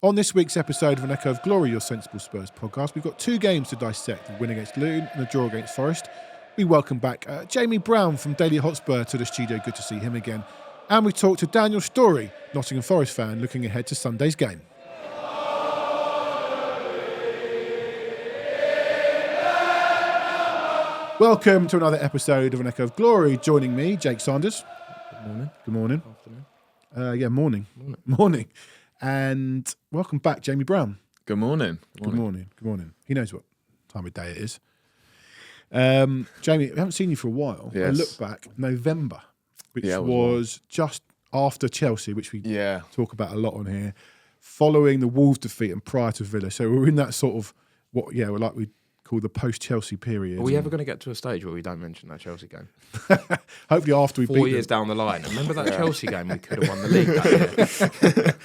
On this week's episode of An Echo of Glory, your Sensible Spurs podcast, we've got two games to dissect, a win against Luton and a draw against Forest. We welcome back Jamie Brown from Daily Hotspur to the studio. Good to see him again. And we talk to Daniel Storey, Nottingham Forest fan, looking ahead to Sunday's game. Welcome to another episode of An Echo of Glory. Joining me, Jake Sanders. Good morning. Good morning. Afternoon. Morning. Morning. And welcome back, Jamie Brown. Good morning. Good morning. He knows what time of day it is. Jamie, we haven't seen you for a while. Yes. I look back, November, which Yeah, it was just after Chelsea, which we Yeah. talk about a lot on here, following the Wolves defeat and prior to Villa. So we're in that sort of, we're like we call the post-Chelsea period. Are we ever going to get to a stage where we don't mention that Chelsea game? Hopefully after we beat 4 years them. down the line. Remember that Chelsea game? We could have won the league that year.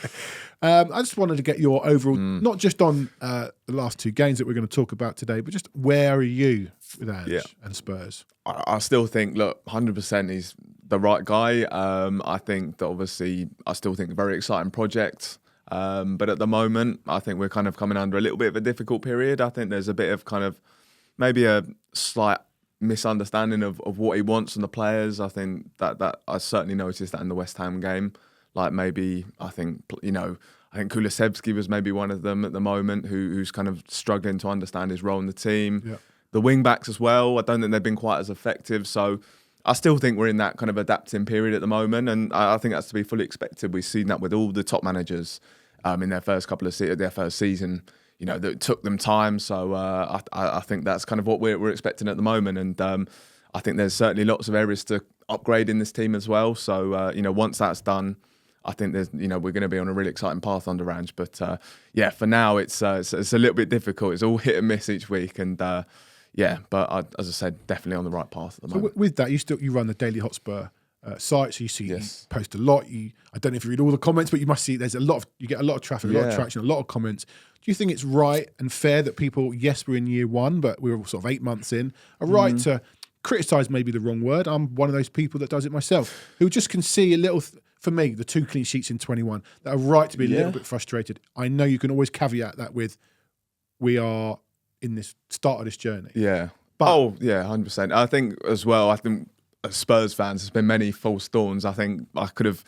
I just wanted to get your overall, not just on the last two games that we're going to talk about today, but just where are you with Ange and Spurs? I still think, 100% he's the right guy. I think that obviously, I still think a very exciting project. But at the moment, I think we're kind of coming under a little bit of a difficult period. I think there's a bit of kind of maybe a slight misunderstanding of what he wants from the players. I think that I certainly noticed that in the West Ham game. Like maybe, I think Kulusevski was maybe one of them at the moment who's kind of struggling to understand his role in the team. Yeah. The wing backs as well, I don't think they've been quite as effective. So I still think we're in that kind of adapting period at the moment. And I think that's to be fully expected. We've seen that with all the top managers in their first couple of their first season, that it took them time. So I think that's kind of what we're expecting at the moment. And I think there's certainly lots of areas to upgrade in this team as well. So, once that's done, I think there's, we're going to be on a really exciting path under Ange. But for now, it's a little bit difficult. It's all hit and miss each week. And but as I said, definitely on the right path at the moment. So with that, you run the Daily Hotspur site, so you see Yes. you post a lot. I don't know if you read all the comments, but you must see you get a lot of traffic, a lot of traction, a lot of comments. Do you think it's right and fair that people, yes, we're in year one, but we're sort of 8 months in, are right to criticise, maybe the wrong word? I'm one of those people that does it myself, who just can see a little, for me, the 2 clean sheets in 21, that are right to be a little bit frustrated. I know you can always caveat that with, we are in this start of this journey. Yeah. But, 100%. I think as well, as Spurs fans, there's been many false dawns. I think I could have,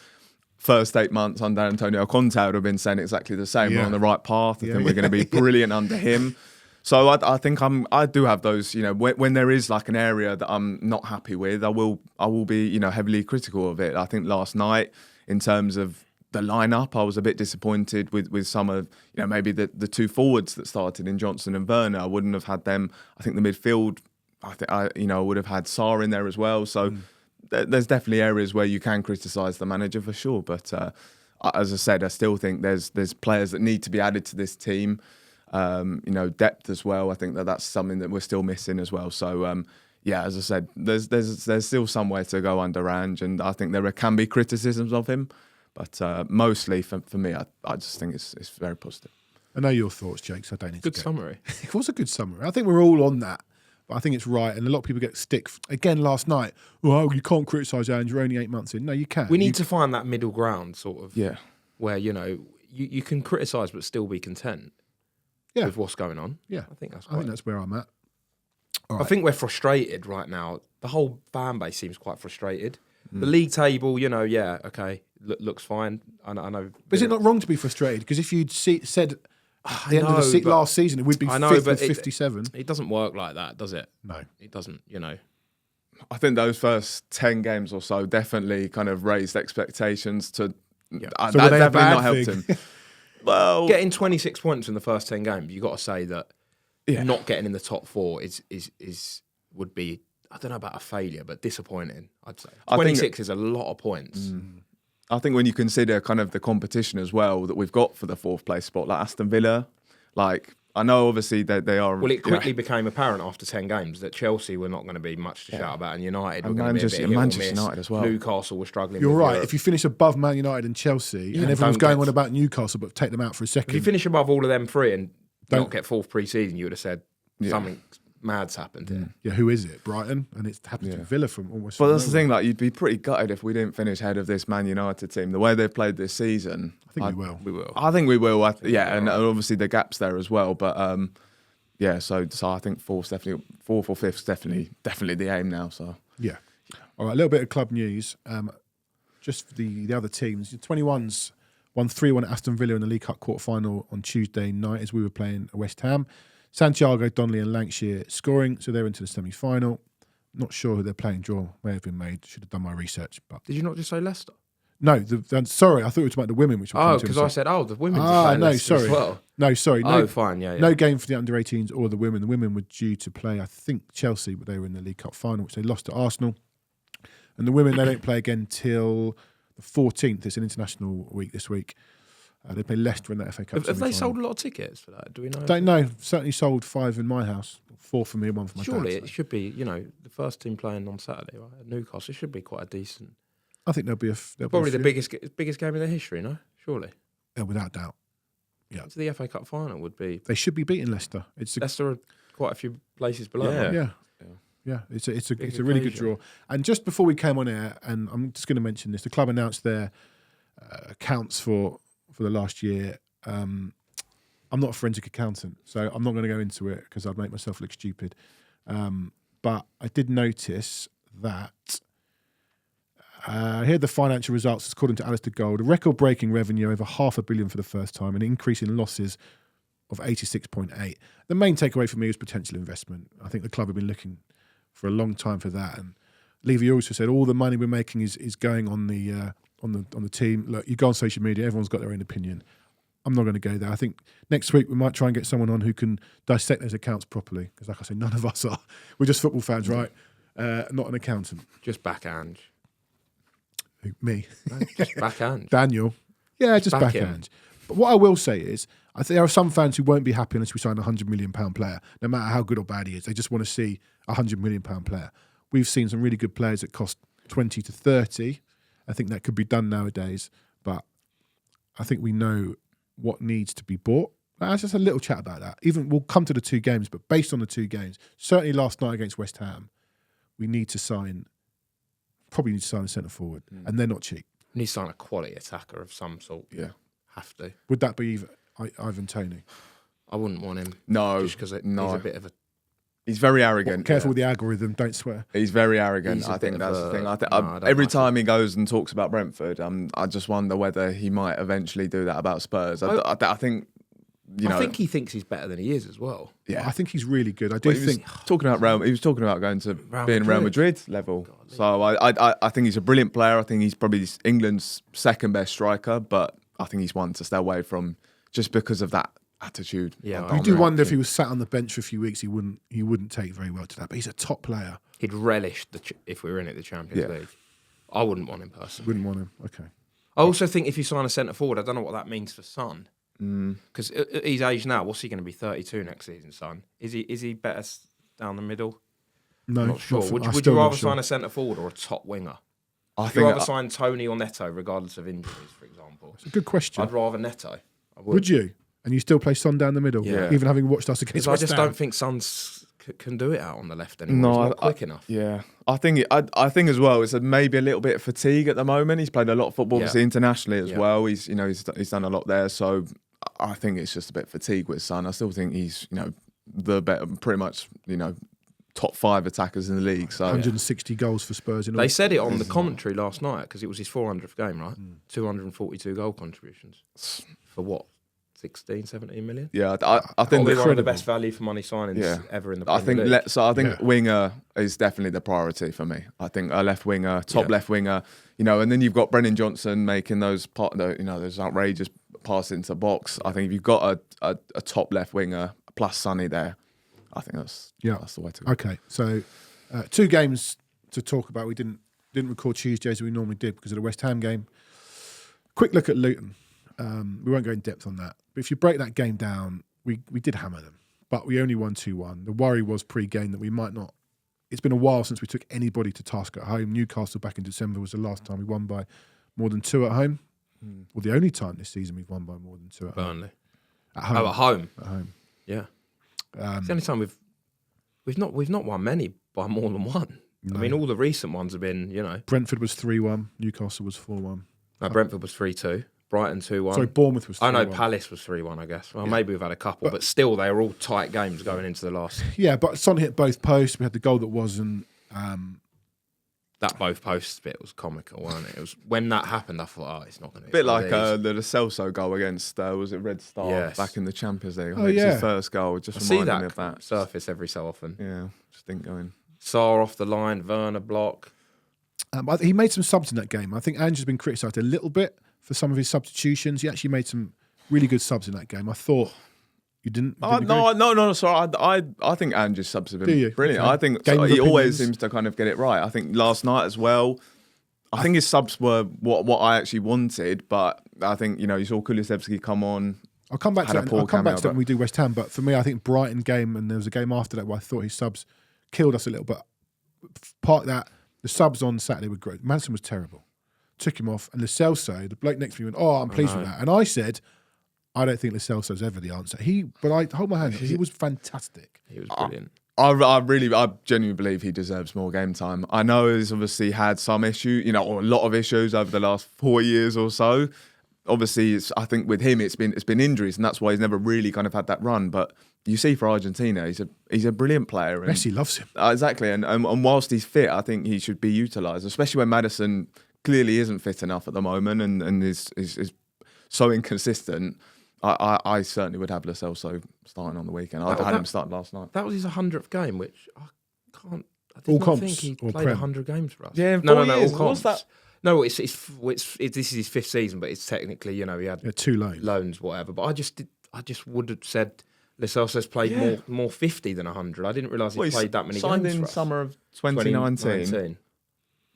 first 8 months under Antonio Conte, I would have been saying exactly the same. Yeah. We're on the right path. I think we're going to be brilliant under him. So I think I do have those, when there is like an area that I'm not happy with, I will be, heavily critical of it. I think last night, in terms of the lineup, I was a bit disappointed with some of, maybe the two forwards that started in Johnson and Werner. I wouldn't have had them. I think the midfield, I would have had Sarr in there as well. So there's definitely areas where you can criticise the manager for sure. But as I said, I still think there's players that need to be added to this team. Depth as well. I think that's something that we're still missing as well. So as I said, there's still some way to go under Ange, and I think there can be criticisms of him. But mostly for me, I just think it's very positive. I know your thoughts, Jake, so I don't need to Good summary. It was a good summary. I think we're all on that. But I think it's right. And a lot of people get stick. Again, last night, you can't criticise Ange, you're only 8 months in. No, you can. We need to find that middle ground, sort of, Yeah. where, you can criticise but still be content with what's going on. Yeah. I think that's I think that's where I'm at. I think we're frustrated right now. The whole fan base seems quite frustrated. The league table, looks fine. I know. But is it not wrong to be frustrated? Because if you'd said at the end of the last season, it would be fifth with 57. It doesn't work like that, does it? No. It doesn't, I think those first 10 games or so definitely kind of raised expectations to. So that were they a definitely bad not helped thing? him. Well, getting 26 points in the first 10 games, you've got to say that not getting in the top four would be, I don't know about a failure, but disappointing, I'd say. 26 is a lot of points. I think when you consider kind of the competition as well that we've got for the fourth place spot, like Aston Villa, I know obviously that they are. Well, it quickly became apparent after 10 games that Chelsea were not going to be much to shout about, and United were going to be a bit of Manchester United as well. Newcastle were struggling. You're with right. Europe. If you finish above Man United and Chelsea, and everyone's going on about Newcastle, but take them out for a second. If you finish above all of them three and not get fourth pre-season, you would have said something mad's happened here. Yeah, who is it? Brighton, and it's happened to Villa from almost. But that's the thing. Like, you'd be pretty gutted if we didn't finish ahead of this Man United team. The way they've played this season, I think we will. We will. I think we will. And obviously the gaps there as well. But so I think fourth or fifth is definitely the aim now. So yeah. All right, a little bit of club news. Just for the other teams, the 21s won 3-1 at Aston Villa in the League Cup quarter-final on Tuesday night as we were playing West Ham. Santiago, Donnelly and Lancashire scoring, so they're into the semi-final. Not sure who they're playing. Draw may have been made. Should have done my research. But did you not just say Leicester? No, sorry, I thought we were talking about the women. Which because I said, the women are playing Leicester as well. No, sorry. No, fine, yeah. No game for the under-18s or the women. The women were due to play, I think, Chelsea, but they were in the League Cup final, which they lost to Arsenal. And the women, they don't play again till the 14th. It's an international week this week. They play Leicester in that FA Cup. Have they sold a lot of tickets for that? Do we know? Don't know. Certainly sold 5 in my house. 4 for me and 1 for my dad. Surely it should be, the first team playing on Saturday, right? At Newcastle, it should be quite a decent. I think there'll be probably the biggest game in their history, no? Surely. Yeah, without doubt. Yeah. So the FA Cup final would be. They should be beating Leicester. Leicester are quite a few places below. Yeah, it's a really good draw. And just before we came on air, and I'm just going to mention this, the club announced their accounts for the last year. I'm not a forensic accountant, so I'm not going to go into it because I'd make myself look stupid. But I did notice that here are the financial results according to Alistair Gold. A record-breaking revenue over £500 million for the first time, an increase in losses of 86.8. The main takeaway for me was potential investment. I think the club have been looking for a long time for that. And Levy also said all the money we're making is going on the team. Look, you go on social media, everyone's got their own opinion. I'm not going to go there. I think next week we might try and get someone on who can dissect those accounts properly. Because like I said, none of us are. We're just football fans, right? Not an accountant. Just backhand. Me. No, just backhand. Daniel. Yeah, just backhand. But what I will say is, I think there are some fans who won't be happy unless we sign a £100 million player, no matter how good or bad he is. They just want to see a £100 million player. We've seen some really good players that cost 20 to 30. I think that could be done nowadays, but I think we know what needs to be bought. That's just a little chat about that. Even we'll come to the 2 games, but based on the 2 games, certainly last night against West Ham, we need to probably need to sign a centre forward, and they're not cheap. We need to sign a quality attacker of some sort. Yeah, have to. Would that be Ivan Toney? I wouldn't want him. No, just because he's a bit of a. He's very arrogant. Careful with the algorithm. Don't swear. He's very arrogant. I think that's the thing. Every time he goes and talks about Brentford, I just wonder whether he might eventually do that about Spurs. I think. I think he thinks he's better than he is as well. Yeah, I think he's really good. I do think he was talking about going to Real Madrid level. God, so I think he's a brilliant player. I think he's probably England's second best striker, but I think he's one to stay away from just because of that attitude. Yeah, you do wonder if he was sat on the bench for a few weeks, he wouldn't take very well to that. But he's a top player. He'd relish if we were in it, the Champions League. I wouldn't want him personally. Wouldn't want him. Okay. I also think if you sign a centre forward, I don't know what that means for Son. Because at his age now, what's he going to be? 32 next season, Son? Is he better down the middle? No, I'm not sure. Would you rather sign a centre forward or a top winger? Would you rather sign Tony or Neto, regardless of injuries, for example? It's a good question. I'd rather Neto. Would you? And you still play Son down the middle, even having watched us against West Ham? I just don't think Son can do it out on the left anymore. He's not quick enough. Yeah, I think as well. It's maybe a little bit of fatigue at the moment. He's played a lot of football, obviously internationally as well. He's he's done a lot there. So I think it's just a bit of fatigue with Son. I still think he's the better, pretty much top 5 attackers in the league. So 160 goals for Spurs. They said it on the commentary last night because it was his 400th game, right? 242 goal contributions for what? 16, 17 million? Yeah, I think probably one of the best value for money signings ever in the Premier League. I think winger is definitely the priority for me. I think a left winger, left winger, and then you've got Brennan Johnson making those those outrageous passes into the box. I think if you've got a top left winger plus Sonny there, I think that's the way to go. Okay, so 2 games to talk about. We didn't record Tuesday as we normally did because of the West Ham game. Quick look at Luton. We won't go in depth on that. But if you break that game down, we did hammer them. But we only won 2-1. The worry was pre-game that we might not. It's been a while since we took anybody to task at home. Newcastle back in December was the last time we won by more than 2 at home. Well, the only time this season we've won by more than 2 at home. Burnley. At home. Oh, at home. At home. Yeah. It's the only time we've we've not won many by more than one. No. I mean, all the recent ones have been, Brentford was 3-1, Newcastle was 4-1. No, Brentford was 3-2. Brighton 2-1. Sorry, Bournemouth was 3-1. I know Palace was 3-1, I guess. Well, maybe we've had a couple, but still, they were all tight games going into the last. Yeah, but Son hit both posts. We had the goal that wasn't. That both posts bit was comical, wasn't it? It was when that happened. I thought, it's not going to be a bit like the Celso goal against was it Red Star back in the Champions League? It's his first goal. Just reminded me of that. Surface every so often. Yeah, just didn't go in. Sarr off the line, Werner block. He made some subs in that game. I think Ange's been criticised a little bit for some of his substitutions. He actually made some really good subs in that game. I thought you didn't. No. Sorry, I think Ange's subs have been brilliant. Okay. I think he always seems to kind of get it right. I think last night as well. I think his subs were what I actually wanted, but I think you saw Kulusevski come on. I'll come back to that. I'll come back to that when we do West Ham. But for me, I think Brighton game, and there was a game after that where I thought his subs killed us a little. But part of that, the subs on Saturday were great. Maddison was terrible. Took him off, and Lo Celso, the bloke next to me went, "Oh, I'm pleased with that." And I said, "I don't think Lo Celso's ever the answer." But I hold my hand. He was fantastic. He was brilliant. I genuinely believe he deserves more game time. I know he's obviously had some issue, or a lot of issues over the last 4 years or so. Obviously, I think with him, it's been injuries, and that's why he's never really kind of had that run. But you see, for Argentina, he's a brilliant player. And, Messi loves him. Exactly, and whilst he's fit, I think he should be utilised, especially when Maddison clearly isn't fit enough at the moment and is so inconsistent. I certainly would have Lo Celso starting on the weekend. I had him starting last night. That was his 100th game, which I did not think he played 100 games for us. Yeah, no, years. All comps. What's that? No, this is his 5th season, but it's technically, he had 2 loans, whatever. But I just would have said Lo Celso's played more 50 than 100. I didn't realise he played that many games for us. Signed in summer of 2019.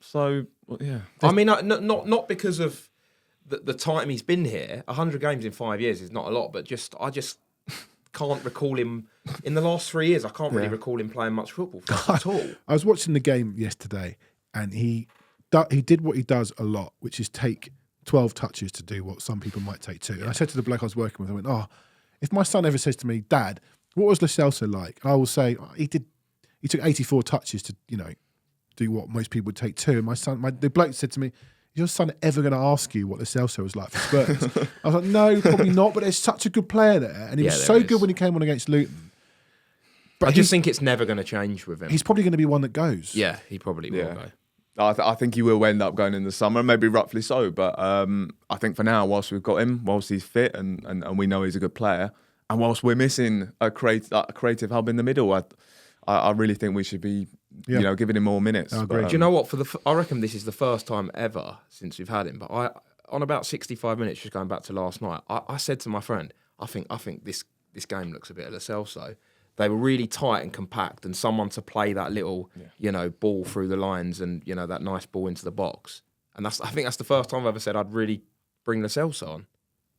So, yeah. I mean, not because of the time he's been here. 100 games in 5 years is not a lot, but I just can't recall him in the last 3 years. I can't really recall him playing much football at all. I was watching the game yesterday, and he did what he does a lot, which is take 12 touches to do what some people might take 2. And I said to the bloke I was working with, I went, "Oh, if my son ever says to me, 'Dad, what was Lo Celso like?' And I will say, he took 84 touches to, do what most people would take 2. And the bloke said to me, 'Is your son ever going to ask you what Lo Celso was like for Spurs?' I was like, no, probably not, but there's such a good player there. And he was so good when he came on against Luton. But I just think it's never going to change with him. He's probably going to be one that goes. Yeah, he probably will go. I think he will end up going in the summer, maybe roughly so. But I think for now, whilst we've got him, whilst he's fit and we know he's a good player, and whilst we're missing a creative hub in the middle, I really think we should be giving him more minutes. I agree. Do you know what? I reckon this is the first time ever since we've had him. But on about 65 minutes, just going back to last night, I said to my friend, I think this game looks a bit of Lo Celso. They were really tight and compact, and someone to play that little, ball through the lines and that nice ball into the box. And I think that's the first time I've ever said I'd really bring Lo Celso on.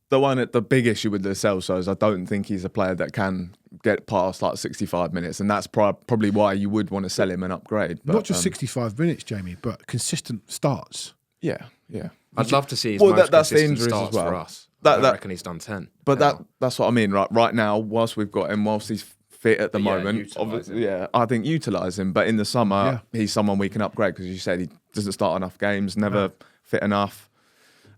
The big issue with Lo Celso is I don't think he's a player that can get past like 65 minutes, and that's probably why you would want to sell him and upgrade. But, not just 65 minutes, Jamie, but consistent starts. Yeah. I'd love to see his most that's consistent the starts as well. for us. I reckon he's done 10. But that's what I mean. Right now, whilst we've got him, whilst he's fit at the moment, I think utilise him. But in the summer, he's someone we can upgrade because you said he doesn't start enough games, never fit enough,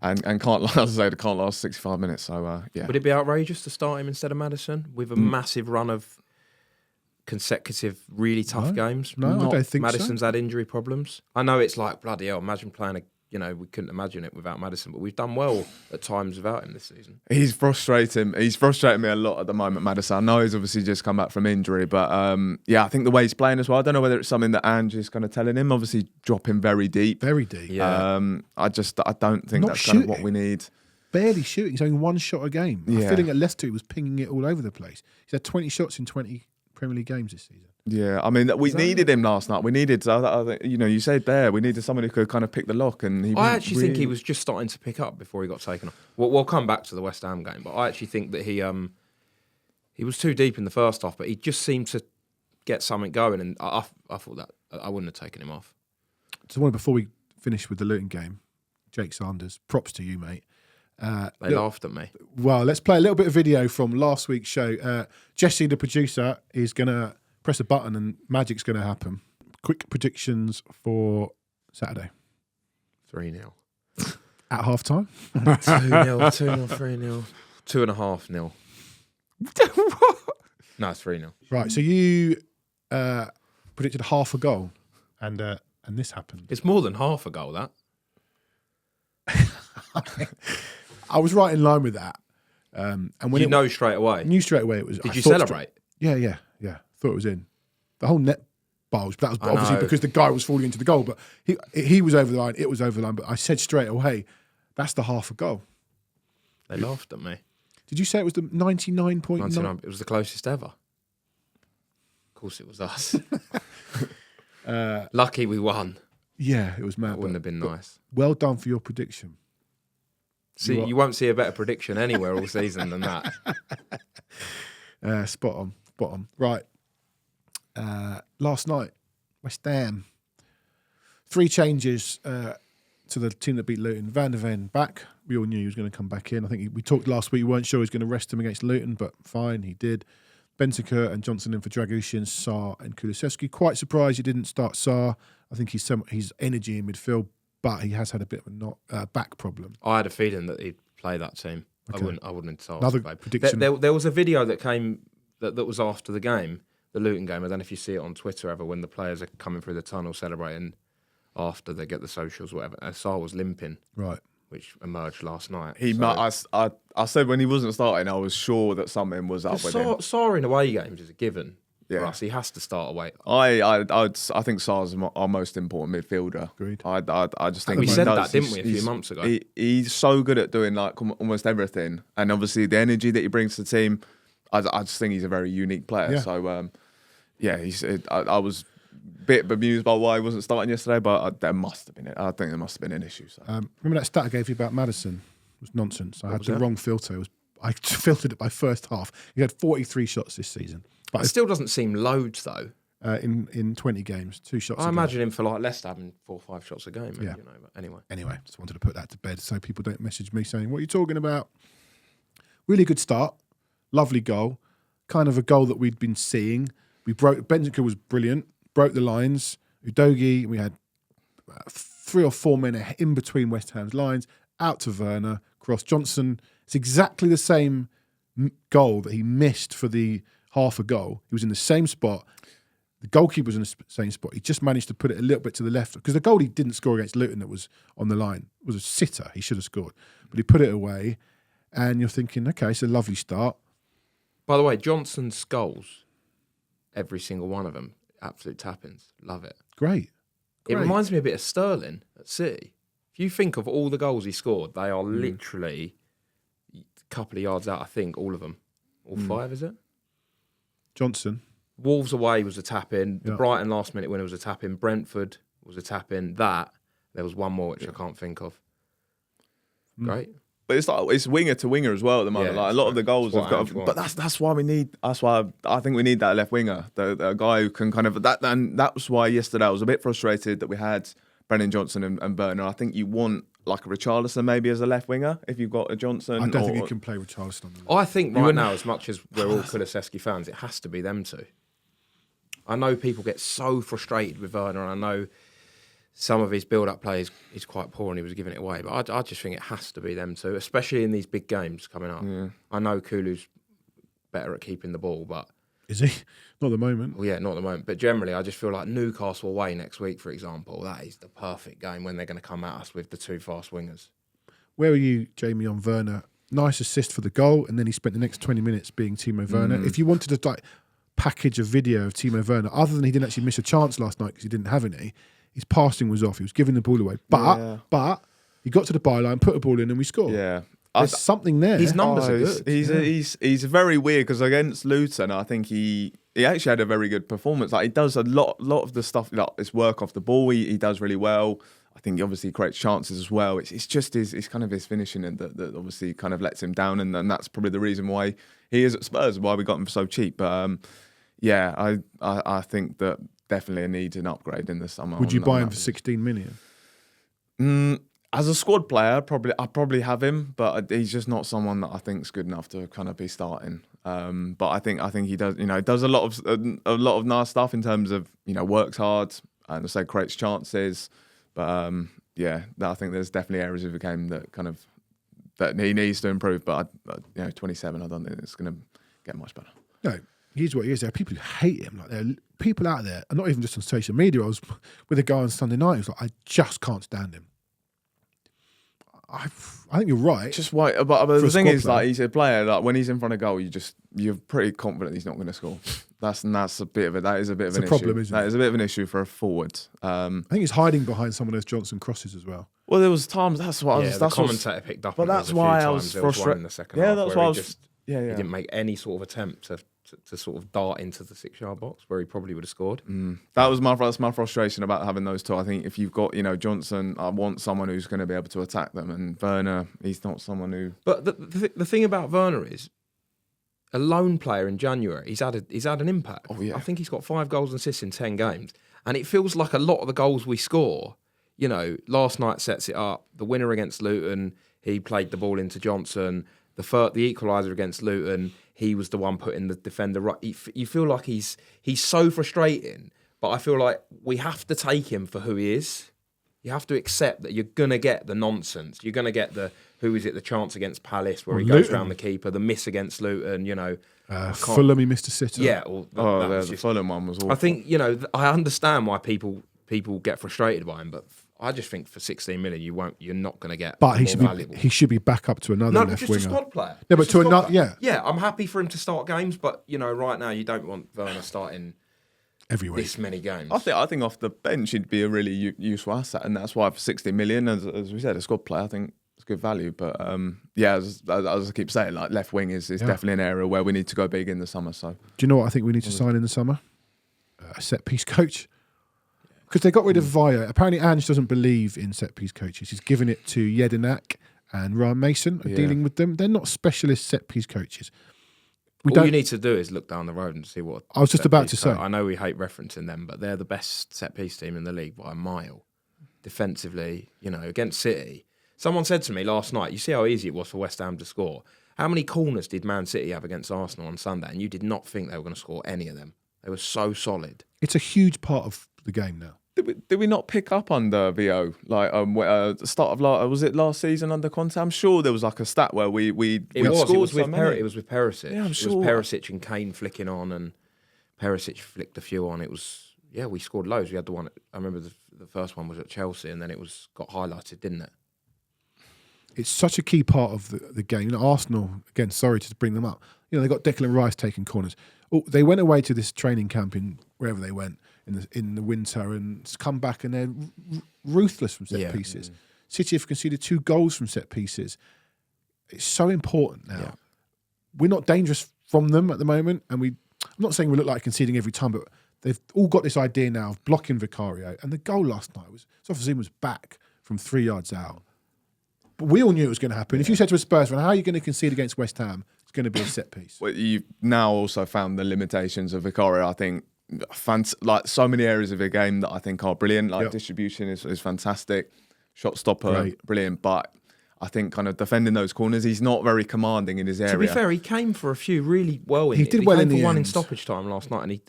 and can't last 65 minutes. So Would it be outrageous to start him instead of Maddison with a massive run of consecutive really tough games? No, I don't think Maddison's so. had injury problems. I know it's like bloody hell. Imagine playing we couldn't imagine it without Maddison, but we've done well at times without him this season. He's frustrating me a lot at the moment, Maddison. I know he's obviously just come back from injury, but I think the way he's playing as well, I don't know whether it's something that Ange is kind of telling him. Obviously, drop him very deep. Very deep. Yeah. I don't think that's kind of what we need. Barely shooting. He's only 1 shot a game. Yeah. I'm feeling at Leicester he was pinging it all over the place. He's had 20 shots in 20 Premier League games this season. Yeah, I mean, we needed him last night. We needed, you said there, we needed someone who could kind of pick the lock. And I actually think he was just starting to pick up before he got taken off. We'll come back to the West Ham game, but I actually think that he was too deep in the first half, but he just seemed to get something going, and I thought that I wouldn't have taken him off. So before we finish with the Luton game, Jake Sanders, props to you, mate. They laughed at me. Well, let's play a little bit of video from last week's show. Jesse, the producer, is going to press a button and magic's going to happen. Quick predictions for Saturday. 3-0. At half time? 2-0, 2-0, 3-0. 2.5-0. No, 3-0. Right, so you predicted half a goal, and this happened. It's more than half a goal, that. I was right in line with that. And when you know straight away. Knew straight away it was. Did you celebrate? Yeah. Thought it was in. The whole net bulge. That was I obviously know. because the guy was falling into the goal, but he was over the line. It was over the line. But I said straight away, that's the half a goal. They laughed at me. Did you say it was the 99.9? 99. It was the closest ever. Of course, it was us. Lucky we won. Yeah, it was mad. That wouldn't have been nice. Well done for your prediction. See, you won't see a better prediction anywhere all season than that. Spot on. Right. Last night, West Ham. 3 changes to the team that beat Luton. Van der Ven back. We all knew he was going to come back in. I think we talked last week. We weren't sure he was going to rest him against Luton, but fine, he did. Bentancur and Johnson in for Dragushin, Sarr and Kulusevski. Quite surprised he didn't start Sarr. I think he's energy in midfield, but he has had a bit of a back problem. I had a feeling that he'd play that team. Okay. I wouldn't have told. Another prediction. There was a video that came that was after the game, the Luton game. I don't know if you see it on Twitter ever, when the players are coming through the tunnel celebrating after they get the socials, whatever. And Sarr was limping, right, which emerged last night. I said when he wasn't starting, I was sure that something was up with him. Sarr in away games is a given. Yeah. For us. He has to start away. I think Sarr's our most important midfielder. Agreed. I just think We he said does. that, didn't we, a few months ago? He's so good at doing like almost everything, and obviously the energy that he brings to the team. I just think he's a very unique player. Yeah. So I was a bit bemused by why he wasn't starting yesterday, but there must have been I think there must have been an issue. So. Remember that stat I gave you about Maddison? It was nonsense. I had the wrong filter. I filtered it by first half. He had 43 shots this season. But It still doesn't seem loads though. in 20 games, 2 shots. I imagine him for like Leicester having 4 or 5 shots a game. Yeah. But anyway. Anyway, just wanted to put that to bed so people don't message me saying, "What are you talking about?" Really good start, lovely goal, kind of a goal that we'd been seeing. Bentancur was brilliant, broke the lines. Udogie, we had 3 or 4 men in between West Ham's lines, out to Werner, cross Johnson. It's exactly the same goal that he missed for the half a goal. He was in the same spot. The goalkeeper was in the same spot. He just managed to put it a little bit to the left, because the goal he didn't score against Luton that was on the line was a sitter. He should have scored, but he put it away. And you're thinking, okay, it's a lovely start. By the way, Johnson's goals, every single one of them, absolute tap-ins. Love it. Great. It reminds me a bit of Sterling at City. If you think of all the goals he scored, they are literally a couple of yards out, I think, all of them. All 5, is it? Johnson. Wolves away was a tap-in. The Brighton last-minute winner was a tap-in. Brentford was a tap-in. There was one more, which I can't think of. Great. But it's winger to winger as well at the moment. Yeah, like a lot of the goals have got. Antoine. But that's why we need. That's why I think we need that left winger, the guy who can kind of that. And that's why yesterday I was a bit frustrated that we had Brennan Johnson and Burner. I think you want like a Richarlison maybe as a left winger if you've got a Johnson. I don't think you can play Richarlison on the left. I think right now, as much as we're all Kulusevski fans, it has to be them two. I know people get so frustrated with Werner, and I know some of his build-up play is quite poor and he was giving it away. But I just think it has to be them two, especially in these big games coming up. Yeah. I know Kulu's better at keeping the ball, but... Is he? Not at the moment. Well, yeah, not at the moment. But generally, I just feel like Newcastle away next week, for example, that is the perfect game when they're going to come at us with the 2 fast wingers. Where are you, Jamie, on Werner? Nice assist for the goal, and then he spent the next 20 minutes being Timo Werner. If you wanted to package a video of Timo Werner, other than he didn't actually miss a chance last night because he didn't have any, his passing was off. He was giving the ball away. But he got to the byline, put a ball in, and we scored. Yeah. There's something there. His numbers are good. He's very weird because against Luton, I think he actually had a very good performance. Like he does a lot of the stuff, like his work off the ball. He does really well. I think he obviously creates chances as well. It's just his kind of his finishing that obviously kind of lets him down, and that's probably the reason why he is at Spurs, why we got him for so cheap. But I think that definitely needs an upgrade in the summer. Would you buy him for 16 million? As a squad player, I'd probably have him, but he's just not someone that I think is good enough to kind of be starting. But I think he does, does a lot of nice stuff in terms of, works hard and I say creates chances. But I think there's definitely areas of the game that he needs to improve. But 27, I don't think it's going to get much better. No, here's what he is. There are people who hate him. Like, there are people out there, and not even just on social media. I was with a guy on Sunday night who was like, I just can't stand him. I think you're right. Just why, but the thing is, like, he's a player. Like, when he's in front of goal, you're pretty confident he's not going to score. That's a bit of it. That is a bit of an problem, issue. Isn't it? That is a bit of an issue for a forward. I think he's hiding behind someone as Johnson crosses as well. Well, there was times. That's what I was. The commentator picked up. But that's why I was frustrated in the second half. That's why I was. He didn't make any sort of attempt to sort of dart into the 6-yard box where he probably would have scored. That's my frustration about having those two. I think if you've got Johnson, I want someone who's going to be able to attack them, and Werner, he's not someone who. But the thing about Werner is, a lone player in January, he's had an impact. Oh, yeah. I think he's got 5 goals and assists in 10 games, and it feels like a lot of the goals we score. Last night sets it up. The winner against Luton, he played the ball into Johnson. The equaliser against Luton, he was the one putting the defender right. You feel like he's so frustrating, but I feel like we have to take him for who he is. You have to accept that you're going to get the nonsense. You're going to get the chance against Palace where he goes round the keeper, the miss against Luton, Fulham, he missed a sitter. Yeah. The Fulham one was awful. I think, I understand why people get frustrated by him, but I just think for 16 million, you're not going to get. But valuable. He should be back up to another left just winger. A squad player. No, but to another, Yeah, I'm happy for him to start games, but right now you don't want Werner starting every week. This many games. I think off the bench he'd be a really useful asset, and that's why for 60 million, as we said, a squad player, I think it's good value. But as I keep saying, like left wing is definitely an area where we need to go big in the summer. So do you know what I think we need to sign in the summer? A set piece coach. Because they got rid of Via. Apparently, Ange doesn't believe in set-piece coaches. He's given it to Jedinak and Ryan Mason, dealing with them. They're not specialist set-piece coaches. All you need to do is look down the road and see what... I was just about to say. I know we hate referencing them, but they're the best set-piece team in the league by a mile. Defensively, against City. Someone said to me last night, you see how easy it was for West Ham to score. How many corners did Man City have against Arsenal on Sunday? And you did not think they were going to score any of them. They were so solid. It's a huge part of the game now. Did we not pick up under VO? Like the start of was it last season under Conte? I'm sure there was like a stat where we scored. It was with Perisic. Yeah, I'm sure. It was Perisic and Kane flicking on, and Perisic flicked a few on. It was we scored loads. We had the one. I remember the first one was at Chelsea, and then it got highlighted, didn't it? It's such a key part of the game. Arsenal, again, sorry to bring them up. They got Declan Rice taking corners. Oh, they went away to this training camp in wherever they went in the winter and come back, and they're ruthless from set pieces. City have conceded 2 goals from set pieces. It's so important now. Yeah. We're not dangerous from them at the moment, and I'm not saying we look like conceding every time, but they've all got this idea now of blocking Vicario. And the goal last night was Sofazine was back from 3 yards out. But we all knew it was going to happen. If you said to a Spurs fan, how are you going to concede against West Ham? It's going to be a set piece. Well, you've now also found the limitations of Vicario. I think like so many areas of the game that I think are brilliant. Like distribution is fantastic, shot stopper brilliant, but I think kind of defending those corners, he's not very commanding in his area. To be fair, he came for a few really well. He did well in the one end. In stoppage time last night, and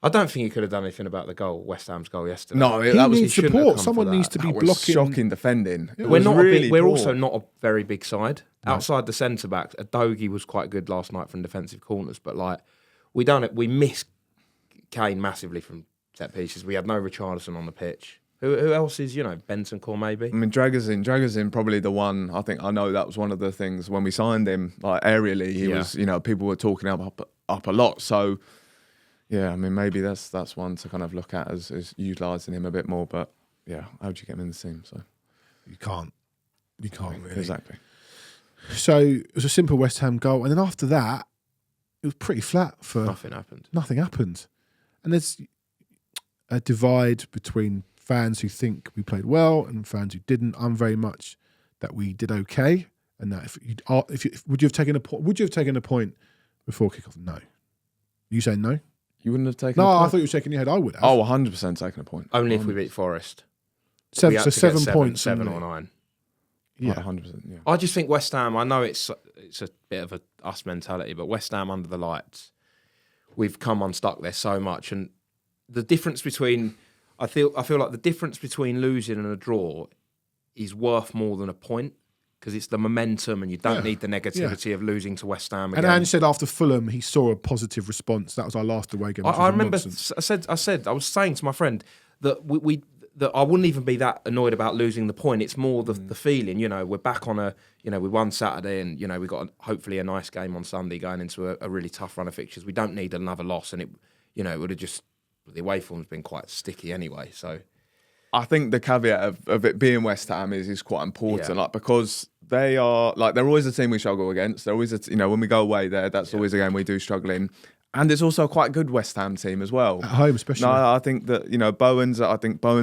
I don't think he could have done anything about the goal, West Ham's goal yesterday. No, he needs support. Someone needs to be blocking. Shocking defending. We're also not a very big side. No. Outside the centre backs, Adogi was quite good last night from defensive corners, but we missed Kane massively from set pieces. We had no Richarlison on the pitch. Who else is, Bentancur maybe? I mean, Dragusin probably the one. I know that was one of the things when we signed him, like aerially, he was, people were talking up a lot. So, yeah, I mean, maybe that's one to kind of look at as utilising him a bit more. But yeah, how do you get him in the team? So you can't really. Exactly. So it was a simple West Ham goal, and then after that, it was pretty flat for nothing happened. Nothing happened, and there's a divide between fans who think we played well and fans who didn't. I'm very much that we did okay, and that would you have taken a point? Would you have taken a point before kickoff? No. You saying no? You wouldn't have taken. No, a point? I thought you were shaking your head. I would have. 100% taken a point. Only if we beat Forest. So 7 points. 7 or 9. Yeah. 100%. Yeah. I just think West Ham, I know it's a bit of a us mentality, but West Ham under the lights, we've come unstuck there so much. And the difference between, I feel like the difference between losing and a draw is worth more than a point, because it's the momentum and you don't need the negativity of losing to West Ham again. And Ange said after Fulham, he saw a positive response. That was our last away game. I remember I was saying to my friend that that I wouldn't even be that annoyed about losing the point. It's more the feeling, we're back on we won Saturday and, we got hopefully a nice game on Sunday going into a really tough run of fixtures. We don't need another loss, and it would have just, the away form's been quite sticky anyway. So I think the caveat of it being West Ham is quite important, because they're always a team we struggle against. They're always, when we go away there, that's always a game we do struggle in. And it's also quite a good West Ham team as well. At home, especially. No, I think that, Bowen's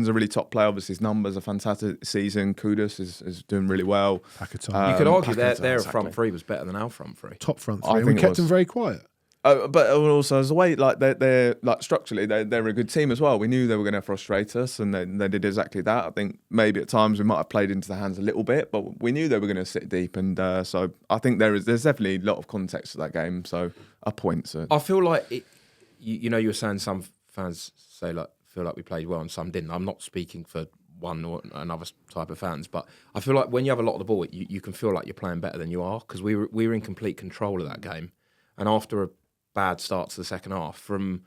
a really top player. Obviously, his numbers are fantastic season. Kudus is doing really well. Paquetá. You could argue their front three was better than our front three. Top front three. We kept them very quiet. But also as a way, they're structurally they're a good team as well. We knew they were going to frustrate us, and they did exactly that. I think maybe at times we might have played into the hands a little bit, but we knew they were going to sit deep, and so I think there's definitely a lot of context to that game. So a point. So. I feel like you were saying some fans feel like we played well and some didn't. I'm not speaking for one or another type of fans, but I feel like when you have a lot of the ball, you can feel like you're playing better than you are, because we were in complete control of that game, and after a bad start to the second half, from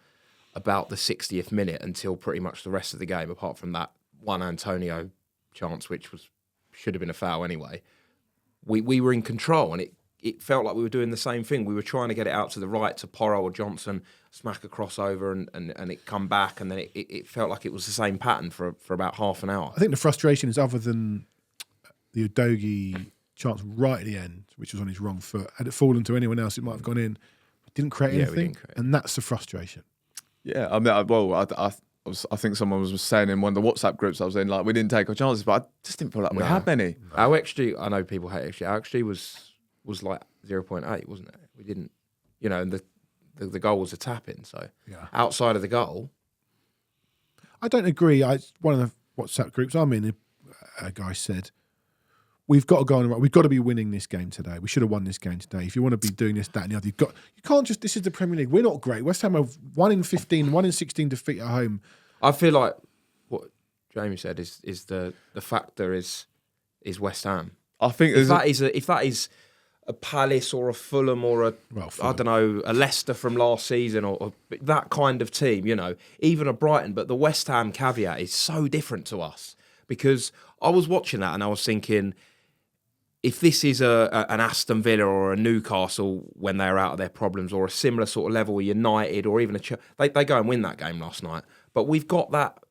about the 60th minute until pretty much the rest of the game, apart from that one Antonio chance, which should have been a foul anyway, we were in control, and it felt like we were doing the same thing. We were trying to get it out to the right to Porro or Johnson, smack a crossover and it come back, and then it felt like it was the same pattern for about half an hour. I think the frustration is, other than the Udogie chance right at the end, which was on his wrong foot, had it fallen to anyone else, it might have gone in. Didn't create anything, and that's the frustration. Yeah, I mean, I think someone was saying in one of the WhatsApp groups I was in, we didn't take our chances, but I just didn't feel like we had many. Our XG, I know people hate XG. Our XG was like 0.8, wasn't it? We didn't, and the goal was a tap in. So outside of the goal, I don't agree. One of the WhatsApp groups I'm in, a guy said, we've got to go on. We've got to be winning this game today. We should have won this game today. If you want to be doing this, that, and the other, you can't just. This is the Premier League. We're not great. West Ham have 1 in 15, 1 in 16 defeat at home. I feel like what Jamie said is the factor is West Ham. I think if that is a Palace or a Fulham or I don't know, a Leicester from last season or that kind of team, even a Brighton. But the West Ham caveat is so different to us, because I was watching that and I was thinking, if this is an Aston Villa or a Newcastle when they're out of their problems, or a similar sort of level, United or even they go and win that game last night. But we've got that,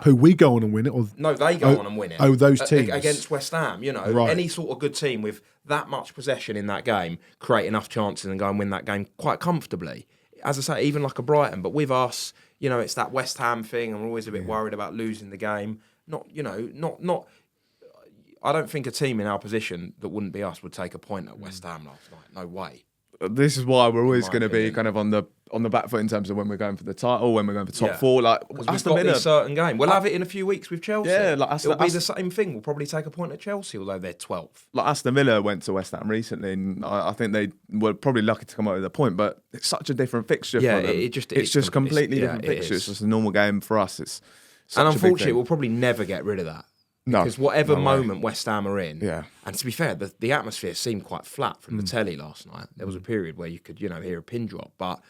who we go on and win it? Or no, they go on and win it. Oh, those teams against West Ham. Right. Any sort of good team with that much possession in that game create enough chances and go and win that game quite comfortably. As I say, even like a Brighton, but with us, it's that West Ham thing, and we're always a bit worried about losing the game. Not. I don't think a team in our position that wouldn't be us would take a point at West Ham last night. No way. This is why we're always going to be kind of on the back foot in terms of when we're going for the title, when we're going for top four. Because we've got this certain game. We'll have it in a few weeks with Chelsea. Yeah, it'll be the same thing. We'll probably take a point at Chelsea, although they're 12th. Like Aston Villa went to West Ham recently, and I think they were probably lucky to come out with a point. But it's such a different fixture for them. It's just completely different fixture. It's just a normal game for us. And unfortunately, we'll probably never get rid of that. No, because whatever moment West Ham are in, and to be fair, the atmosphere seemed quite flat from the telly last night. There was a period where you could, hear a pin drop, but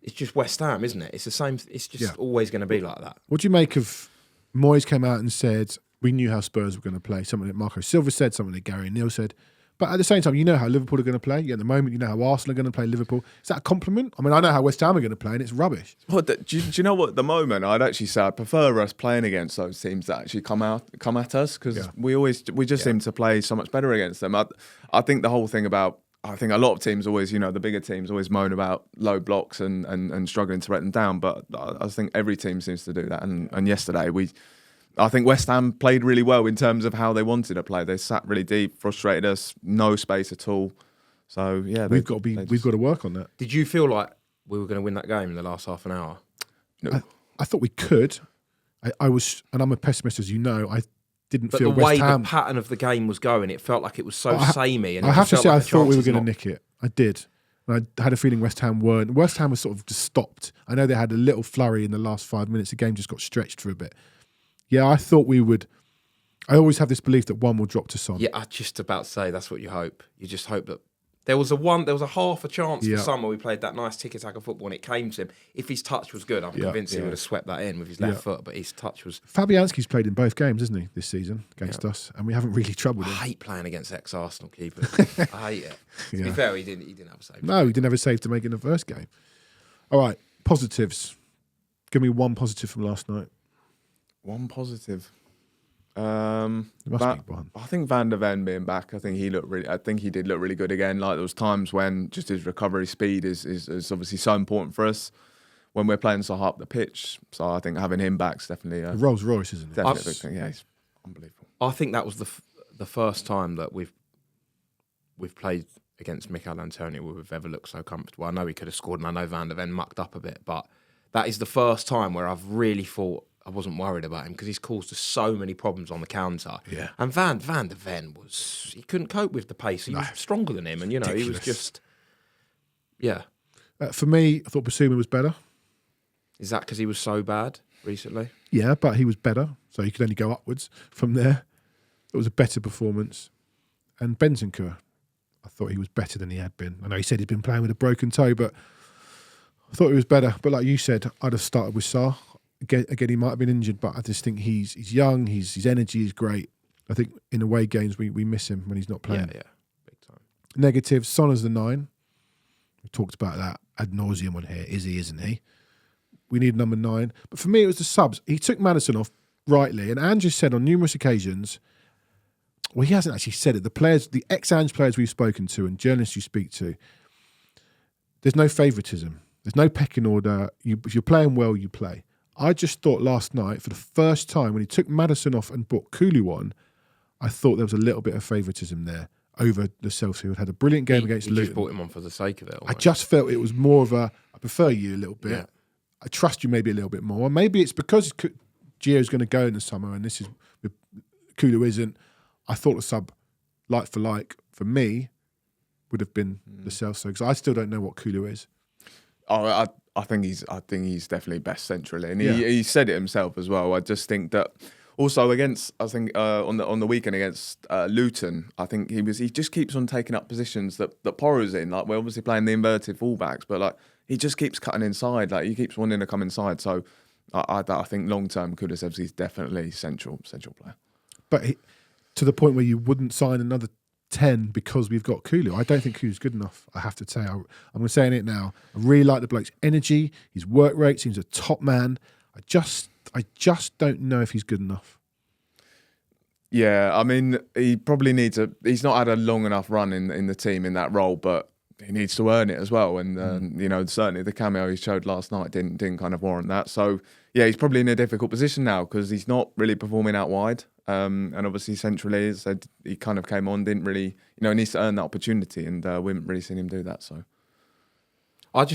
it's just West Ham, isn't it? It's the same. It's just always going to be like that. What do you make of Moyes came out and said we knew how Spurs were going to play? Something that Marco Silva said, something that Gary Neal said. But at the same time, you know how Liverpool are going to play. At the moment, you know how Arsenal are going to play Liverpool. Is that a compliment? I mean, I know how West Ham are going to play, and it's rubbish. Well, do you know what? At the moment, I'd actually say I prefer us playing against those teams that actually come at us, because we just seem to play so much better against them. I think the whole thing about, I think a lot of teams always, the bigger teams always moan about low blocks and struggling to break them down. But I think every team seems to do that. And yesterday I think West Ham played really well in terms of how they wanted to play. They sat really deep, frustrated us, no space at all. So we've got to work on that. Did you feel like we were going to win that game in the last half an hour? No, I thought we could. I was, and I'm a pessimist, as you know. didn't But feel the West way Ham. the pattern of the game was going, it felt like it was so samey. And I have to say, I thought we were going to not... nick it. I did. And I had a feeling West Ham weren't. West Ham was sort of just stopped. I know they had a little flurry in the last 5 minutes. The game just got stretched for a bit. Yeah, I thought we would. I always have this belief that one will drop to Son. Yeah, I just about to say that's what you hope. You just hope that there was a half a chance for Son where we played that nice tiki-taka football and it came to him. If his touch was good, I'm convinced he would have swept that in with his left foot, but his touch was... Fabianski's played in both games, hasn't he, this season against us, and we haven't really troubled him. I hate playing against ex-Arsenal keepers. I hate it. To be fair, he didn't have a save. No, he didn't have a save to make in the first game. All right, positives. Give me one positive from last night. One positive. There must be one. I think Van der Ven being back, I think he did look really good again. Like there was times when just his recovery speed is obviously so important for us when we're playing so high up the pitch. So I think having him back is definitely a Rolls Royce, isn't it? Definitely a big thing. Yeah, he's unbelievable. I think that was the first time that we've played against Mikel Antonio where we've ever looked so comfortable. I know he could have scored, and I know Van der Ven mucked up a bit, but that is the first time where I've really thought I wasn't worried about him because he's caused us so many problems on the counter. Yeah. And Van der Ven he couldn't cope with the pace. He was stronger than him, and he was just, For me, I thought Basuma was better. Is that because he was so bad recently? Yeah, but he was better, so you could only go upwards from there. It was a better performance. And Bentancur, I thought he was better than he had been. I know he said he'd been playing with a broken toe, but I thought he was better. But like you said, I'd have started with Sarr. Again, he might have been injured, but I just think he's young. His energy is great. I think in away games we miss him when he's not playing. Yeah, big time. Negative, Son as the 9. We talked about that ad nauseum on here. Is he, isn't he? We need number 9. But for me, it was the subs. He took Maddison off rightly, and Andrew said on numerous occasions, well, he hasn't actually said it. The ex-Ange players we've spoken to and journalists you speak to, there's no favouritism. There's no pecking order. If you're playing well, you play. I just thought last night, for the first time, when he took Maddison off and brought Kulu on, I thought there was a little bit of favouritism there over Lascelles, who had a brilliant game against Luton. Just brought him on for the sake of it. Almost. I just felt it was more of I prefer you a little bit. Yeah. I trust you maybe a little bit more. Maybe it's because Gio's going to go in the summer and this is Kulu isn't. I thought the sub, like for me, would have been Lascelles, because I still don't know what Kulu is. Oh, I think he's definitely best centrally, and he said it himself as well. I just think that also against on the weekend against Luton, I think he just keeps on taking up positions that Porro's in. Like we're obviously playing the inverted fullbacks, but like he just keeps cutting inside. Like he keeps wanting to come inside. So I think long term Kulusevski is definitely central player. But to the point where you wouldn't sign another 10 because we've got Kulu. I don't think Kulu's good enough, I have to say. I'm going to say it now. I really like the bloke's energy, his work rate, seems a top man. I just don't know if he's good enough. Yeah, I mean, he probably needs he's not had a long enough run in the team in that role, but he needs to earn it as well. And, certainly the cameo he showed last night didn't kind of warrant that. So, yeah, he's probably in a difficult position now because he's not really performing out wide. And obviously centrally, said he kind of came on, didn't really, he needs to earn that opportunity, and we haven't really seen him do that. So, I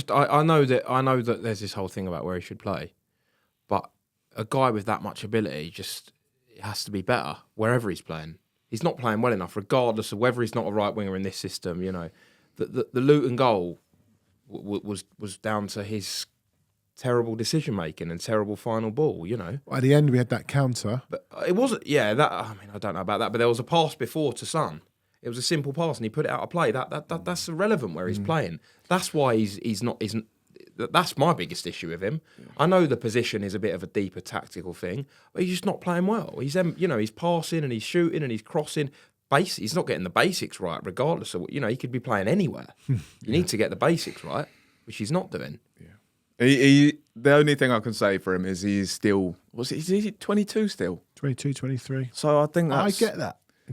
know that there's this whole thing about where he should play, but a guy with that much ability just has to be better wherever he's playing. He's not playing well enough, regardless of whether he's not a right winger in this system. The Luton goal was down to his terrible decision making and terrible final ball. At the end, we had that counter, but it wasn't. Yeah, that. I mean, I don't know about that, but there was a pass before to Son. It was a simple pass, and he put it out of play. That's irrelevant where he's playing. That's why he's not. That's my biggest issue with him. I know the position is a bit of a deeper tactical thing, but he's just not playing well. He's he's passing and he's shooting and he's crossing. He's not getting the basics right, regardless of he could be playing anywhere. You need to get the basics right, which he's not doing. Yeah. The only thing I can say for him is he's still, is he 22 still? 22, 23. So I think that's... I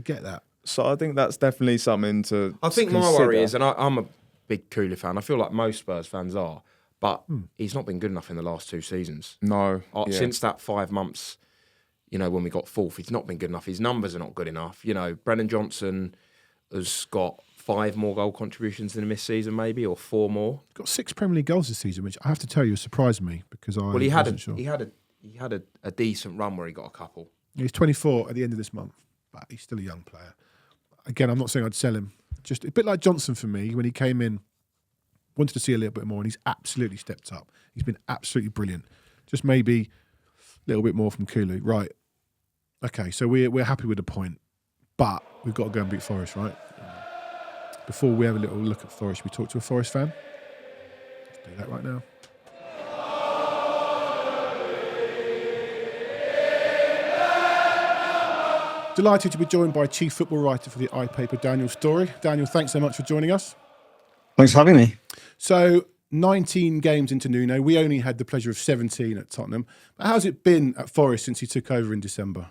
get that. So I think that's definitely something to I think consider. My worry is, and I'm a big Kulu fan, I feel like most Spurs fans are, but he's not been good enough in the last 2 seasons. No. Since that 5 months, when we got 4th, he's not been good enough. His numbers are not good enough. Brennan Johnson has got 5 more goal contributions in him this season, maybe, or 4 more. Got 6 Premier League goals this season, which I have to tell you surprised me because I wasn't sure. He had a decent run where he got a couple. He's 24 at the end of this month, but he's still a young player. Again, I'm not saying I'd sell him. Just a bit like Johnson for me, when he came in, wanted to see a little bit more, and he's absolutely stepped up. He's been absolutely brilliant. Just maybe a little bit more from Kulu. Right. Okay, so we're happy with the point, but we've got to go and beat Forest, right? Before we have a little look at Forest, we talk to a Forest fan. Let's do that right now. Delighted to be joined by Chief Football Writer for the iPaper, Daniel Storey. Daniel, thanks so much for joining us. Thanks for having me. So, 19 games into Nuno. We only had the pleasure of 17 at Tottenham. But how's it been at Forest since he took over in December?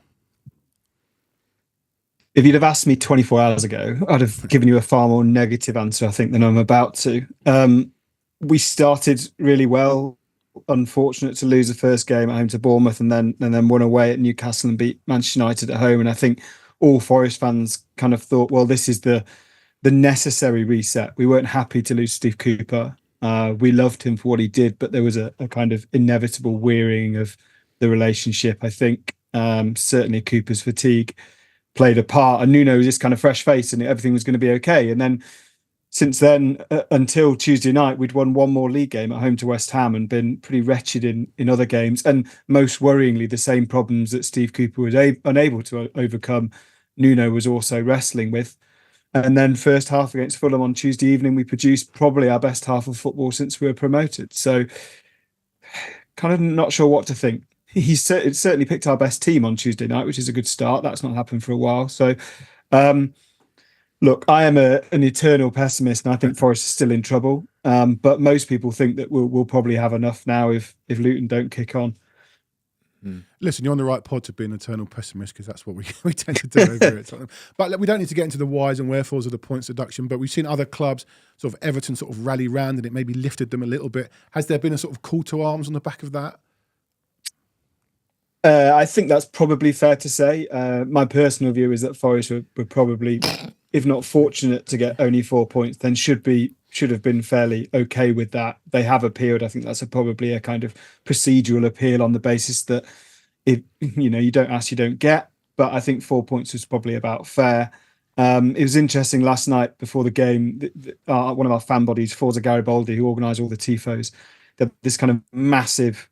If you'd have asked me 24 hours ago, I'd have given you a far more negative answer, I think, than I'm about to. We started really well. Unfortunate to lose the first game at home to Bournemouth and then won away at Newcastle and beat Manchester United at home. And I think all Forest fans kind of thought, well, this is the necessary reset. We weren't happy to lose Steve Cooper. We loved him for what he did, but there was a kind of inevitable wearying of the relationship. I think certainly Cooper's fatigue played a part, and Nuno was just kind of fresh face and everything was going to be okay. And then since then, until Tuesday night, we'd won one more league game at home to West Ham and been pretty wretched in other games. And most worryingly, the same problems that Steve Cooper was unable to overcome, Nuno was also wrestling with. And then first half against Fulham on Tuesday evening, we produced probably our best half of football since we were promoted. So kind of not sure what to think. He certainly picked our best team on Tuesday night, which is a good start. That's not happened for a while. So, look, I am an eternal pessimist, and I think Forest is still in trouble. But most people think that we'll probably have enough now if Luton don't kick on. Listen, you're on the right pod to be an eternal pessimist, because that's what we tend to do over here at Tottenham. But we don't need to get into the whys and wherefores of the points deduction, but we've seen other clubs, sort of Everton, sort of rally round, and it maybe lifted them a little bit. Has there been a sort of call to arms on the back of that? I think that's probably fair to say. My personal view is that Forest were probably, if not fortunate to get only 4 points, then should have been fairly okay with that. They have appealed. I think that's probably a kind of procedural appeal on the basis that if you don't ask, you don't get. But I think 4 points was probably about fair. It was interesting last night before the game. One of our fan bodies, Forza Garibaldi, who organised all the tifos, this kind of massive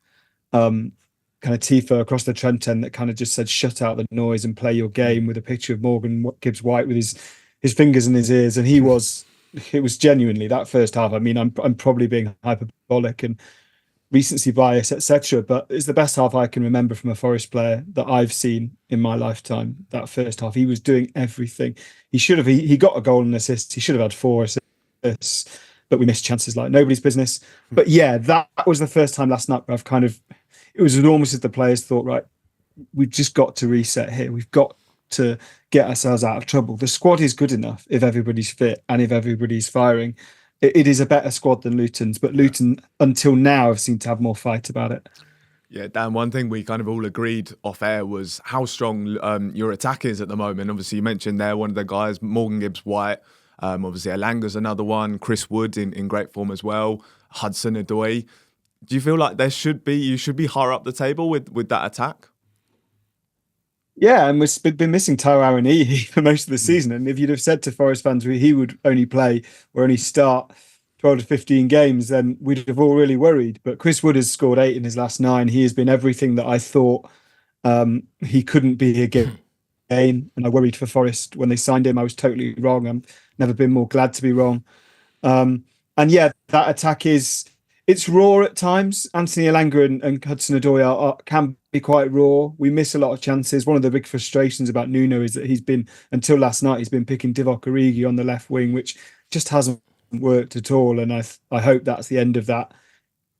kind of tifo across the Trent end that kind of just said, "Shut out the noise and play your game," with a picture of Morgan Gibbs White with his fingers in his ears, and it was genuinely that first half. I mean, I'm probably being hyperbolic and recency bias, etc., but it's the best half I can remember from a Forest player that I've seen in my lifetime. That first half, he was doing everything. He got a goal and assist. He should have had 4 assists, but we missed chances like nobody's business. But yeah, that was the first time last night where I've kind of, it was almost as the players thought, right, we've just got to reset here. We've got to get ourselves out of trouble. The squad is good enough if everybody's fit and if everybody's firing. It is a better squad than Luton's, but Luton until now have seemed to have more fight about it. Yeah, Dan, one thing we kind of all agreed off air was how strong your attack is at the moment. Obviously, you mentioned there one of the guys, Morgan Gibbs White. Obviously, Elanga's another one. Chris Wood in great form as well. Hudson-Odoi. Do you feel like you should be higher up the table with that attack? Yeah, and we've been missing Taiwo Awoniyi for most of the season. And if you'd have said to Forest fans he would only play or only start 12 to 15 games, then we'd have all really worried. But Chris Wood has scored 8 in his last 9. He has been everything that I thought he couldn't be again. And I worried for Forest when they signed him. I was totally wrong. I've never been more glad to be wrong. And yeah, that attack it's raw at times. Anthony Elanga and Hudson-Odoi can be quite raw. We miss a lot of chances. One of the big frustrations about Nuno is that he's been, until last night, he's been picking Divock Origi on the left wing, which just hasn't worked at all. And I hope that's the end of that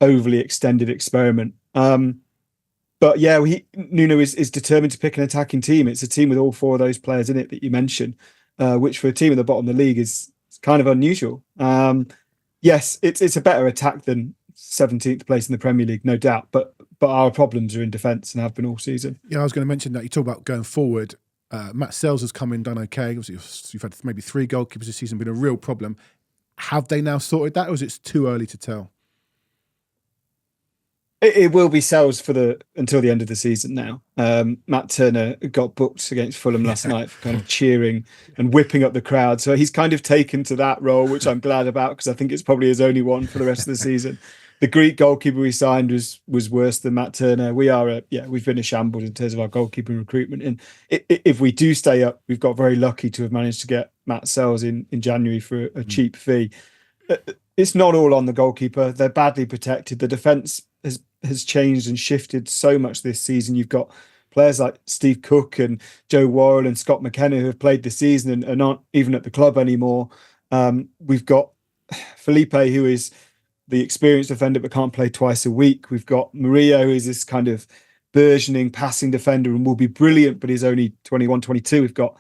overly extended experiment. But yeah, Nuno is determined to pick an attacking team. It's a team with all 4 of those players in it that you mentioned, which for a team at the bottom of the league is kind of unusual. Yes, it's a better attack than 17th place in the Premier League, no doubt. But our problems are in defence and have been all season. Yeah, I was going to mention that. You talk about going forward. Matt Sells has come in, done okay. Obviously, you've had maybe 3 goalkeepers this season, been a real problem. Have they now sorted that, or is it too early to tell? It will be sales until the end of the season now. Matt Turner got booked against Fulham last night for kind of cheering and whipping up the crowd. So he's kind of taken to that role, which I'm glad about because I think it's probably his only one for the rest of the season. The Greek goalkeeper we signed was worse than Matt Turner. We've been a shambles in terms of our goalkeeping recruitment. And if we do stay up, we've got very lucky to have managed to get Matt Sells in January for a cheap fee. It's not all on the goalkeeper. They're badly protected. The defence has changed and shifted so much this season. You've got players like Steve Cook and Joe Worrell and Scott McKenna who have played this season and aren't even at the club anymore. We've got Felipe, who is the experienced defender but can't play twice a week. We've got Murillo, who is this kind of burgeoning passing defender and will be brilliant, but he's only 21, 22. We've got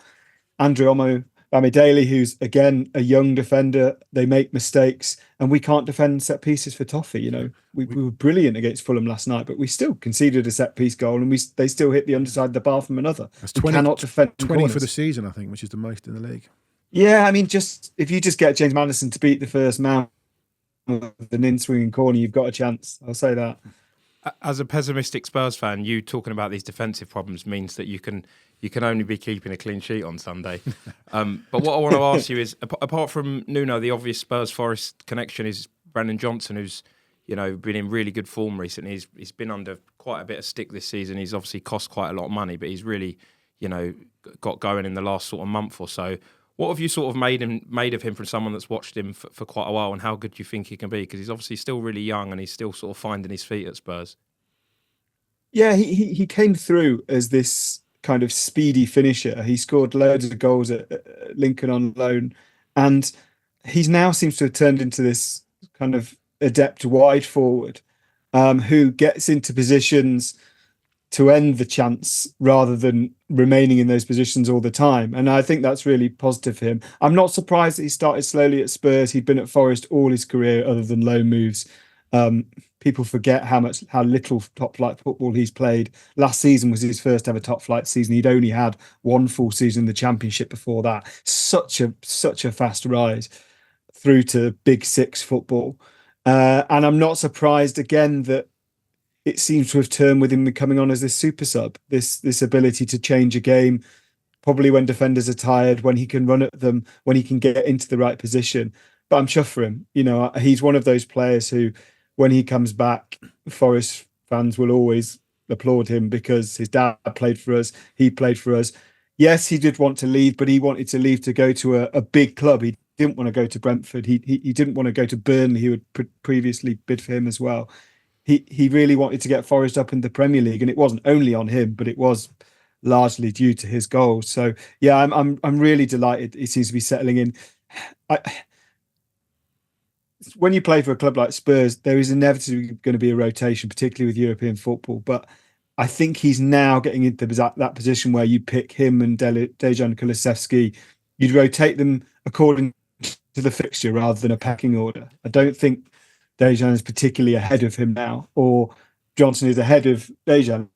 Andrew Daily, who's again a young defender. They make mistakes, and we can't defend set pieces for Toffee. We were brilliant against Fulham last night, but we still conceded a set piece goal, and they still hit the underside of the bar from another. That's 20, cannot defend 20 corners. for the season, I think, which is the most in the league. Yeah, I mean, if you just get James Maddison to beat the first man with an in-swinging corner, you've got a chance. I'll say that. As a pessimistic Spurs fan, you talking about these defensive problems means that you can only be keeping a clean sheet on Sunday. But what I want to ask you is, apart from Nuno, the obvious Spurs-Forest connection is Brendan Johnson, who's been in really good form recently. He's been under quite a bit of stick this season. He's obviously cost quite a lot of money, but he's really got going in the last sort of month or so. What have you sort of made of him from someone that's watched him for quite a while, and how good do you think he can be? Because he's obviously still really young and he's still sort of finding his feet at Spurs. Yeah, he came through as this kind of speedy finisher. He scored loads of goals at Lincoln on loan, and he now seems to have turned into this kind of adept wide forward who gets into positions to end the chance rather than remaining in those positions all the time. And I think that's really positive for him. I'm not surprised that he started slowly at Spurs. He'd been at Forest all his career other than loan moves. People forget how little top flight football he's played. Last season was his first ever top flight season. He'd only had one full season in the Championship before that. Such a fast rise through to Big Six football. And I'm not surprised again that it seems to have turned with him coming on as this super sub, this ability to change a game, probably when defenders are tired, when he can run at them, when he can get into the right position. But I'm chuffed for him. He's one of those players who, when he comes back, Forest fans will always applaud him because his dad played for us. He played for us. Yes, he did want to leave, but he wanted to leave to go to a big club. He didn't want to go to Brentford. He didn't want to go to Burnley, who had previously bid for him as well. He really wanted to get Forest up in the Premier League, and it wasn't only on him, but it was largely due to his goals. So yeah, I'm really delighted. He seems to be settling in. When you play for a club like Spurs, there is inevitably going to be a rotation, particularly with European football. But I think he's now getting into that position where you pick him and Dejan Kulusevski. You'd rotate them according to the fixture rather than a pecking order. I don't think Dejan is particularly ahead of him now, or Johnson is ahead of Dejan.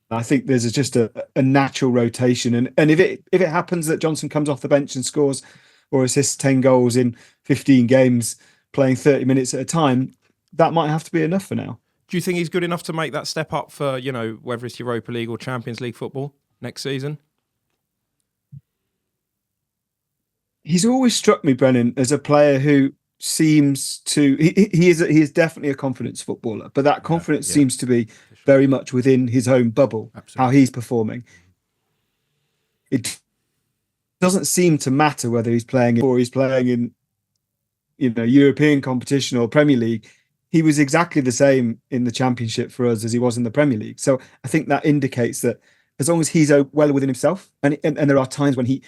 I think there's just a natural rotation, and if it happens that Johnson comes off the bench and scores or assists 10 goals in 15 games, playing 30 minutes at a time, that might have to be enough for now. Do you think he's good enough to make that step up for whether it's Europa League or Champions League football next season? He's always struck me, Brennan, as a player who seems to he is definitely a confidence footballer, but that confidence seems to be very much within his own bubble. Absolutely. How he's performing, it doesn't seem to matter whether he's playing in European competition or Premier League. He was exactly the same in the Championship for us as he was in the Premier League. So I think that indicates that as long as he's well within himself, and there are times when he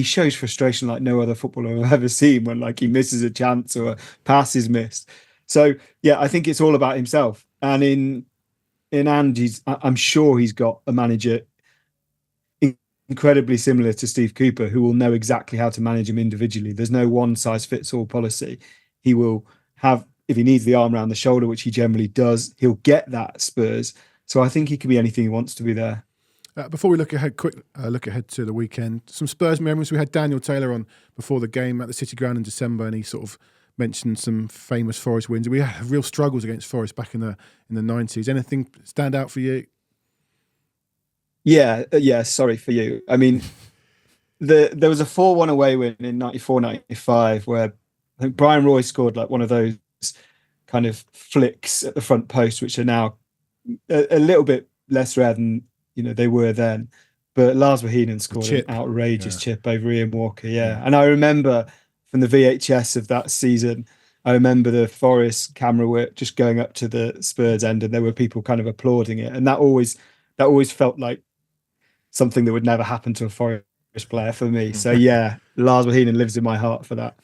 shows frustration like no other footballer I've ever seen, when he misses a chance or a pass is missed. So yeah, I think it's all about himself. And in Andy's, I'm sure he's got a manager incredibly similar to Steve Cooper who will know exactly how to manage him individually. There's no one size fits all policy. He will have, if he needs the arm around the shoulder, which he generally does, he'll get that at Spurs. So I think he can be anything he wants to be there. Before we look ahead to the weekend, some Spurs memories. We had Daniel Taylor on before the game at the City Ground in December, and he sort of mention some famous Forest wins. We had real struggles against Forest back in the 90s. Anything stand out for you? Yeah. Sorry for you. I mean, there was a 4-1 away win in 94-95 where I think Brian Roy scored like one of those kind of flicks at the front post, which are now a little bit less rare than they were then. But Lars Wahinen scored an outrageous chip over Ian Walker. Yeah. And I remember from the VHS of that season, I remember the Forest camera work just going up to the Spurs end, and there were people kind of applauding it. And that always felt like something that would never happen to a Forest player for me. So yeah, Lars Wahinen lives in my heart for that.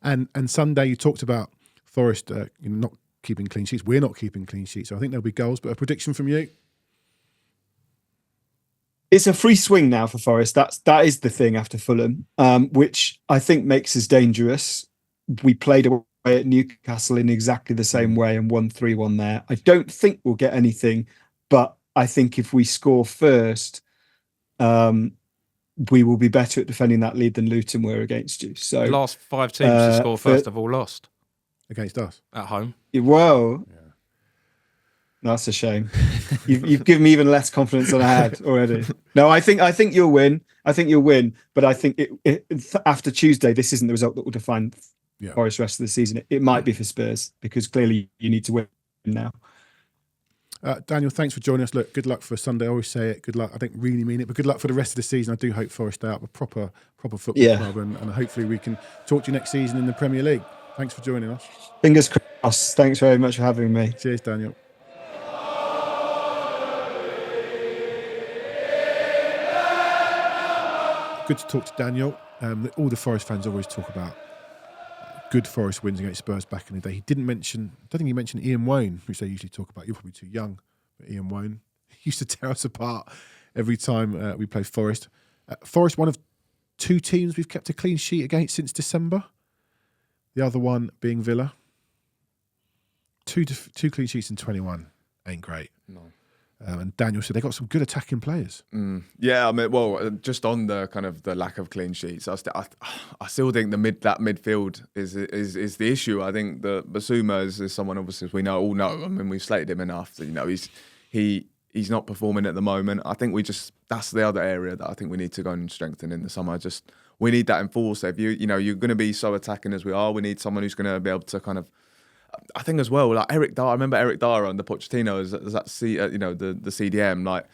And Sunday, you talked about Forest not keeping clean sheets. We're not keeping clean sheets, so I think there'll be goals. But a prediction from you? It's a free swing now for Forest. That is the thing after Fulham, which I think makes us dangerous. We played away at Newcastle in exactly the same way and won 3-1 there. I don't think we'll get anything, but I think if we score first, we will be better at defending that lead than Luton were against you. So the last 5 teams to score first have all lost against us at home. Whoa. That's a shame. You've given me even less confidence than I had already. No, I think you'll win. But I think after Tuesday, this isn't the result that will define Forest the rest of the season. It might be for Spurs because clearly you need to win now. Daniel, thanks for joining us. Look, good luck for Sunday. I always say it. Good luck. I don't really mean it, but good luck for the rest of the season. I do hope Forest stay up a proper football club, and hopefully we can talk to you next season in the Premier League. Thanks for joining us. Fingers crossed. Thanks very much for having me. Cheers, Daniel. Good to talk to Daniel. All the Forest fans always talk about good Forest wins against Spurs back in the day. He didn't mention, I don't think he mentioned Ian Wone, which they usually talk about. You're probably too young, but Ian Wone used to tear us apart every time we played Forest. Forest, one of 2 teams we've kept a clean sheet against since December. The other one being Villa. 2 clean sheets in 21 ain't great. No. And Daniel said they got some good attacking players. Yeah, I mean, well, just on the kind of the lack of clean sheets, I still think that midfield is the issue. I think the Basuma is someone obviously we all know. I mean, we've slated him enough. That, he's not performing at the moment. I think that's the other area that I think we need to go and strengthen in the summer. We need that enforcer. If you're going to be so attacking as we are, we need someone who's going to be able to kind of. I think as well, like Eric Dyer. I remember Eric Dyer under Pochettino as the CDM. Like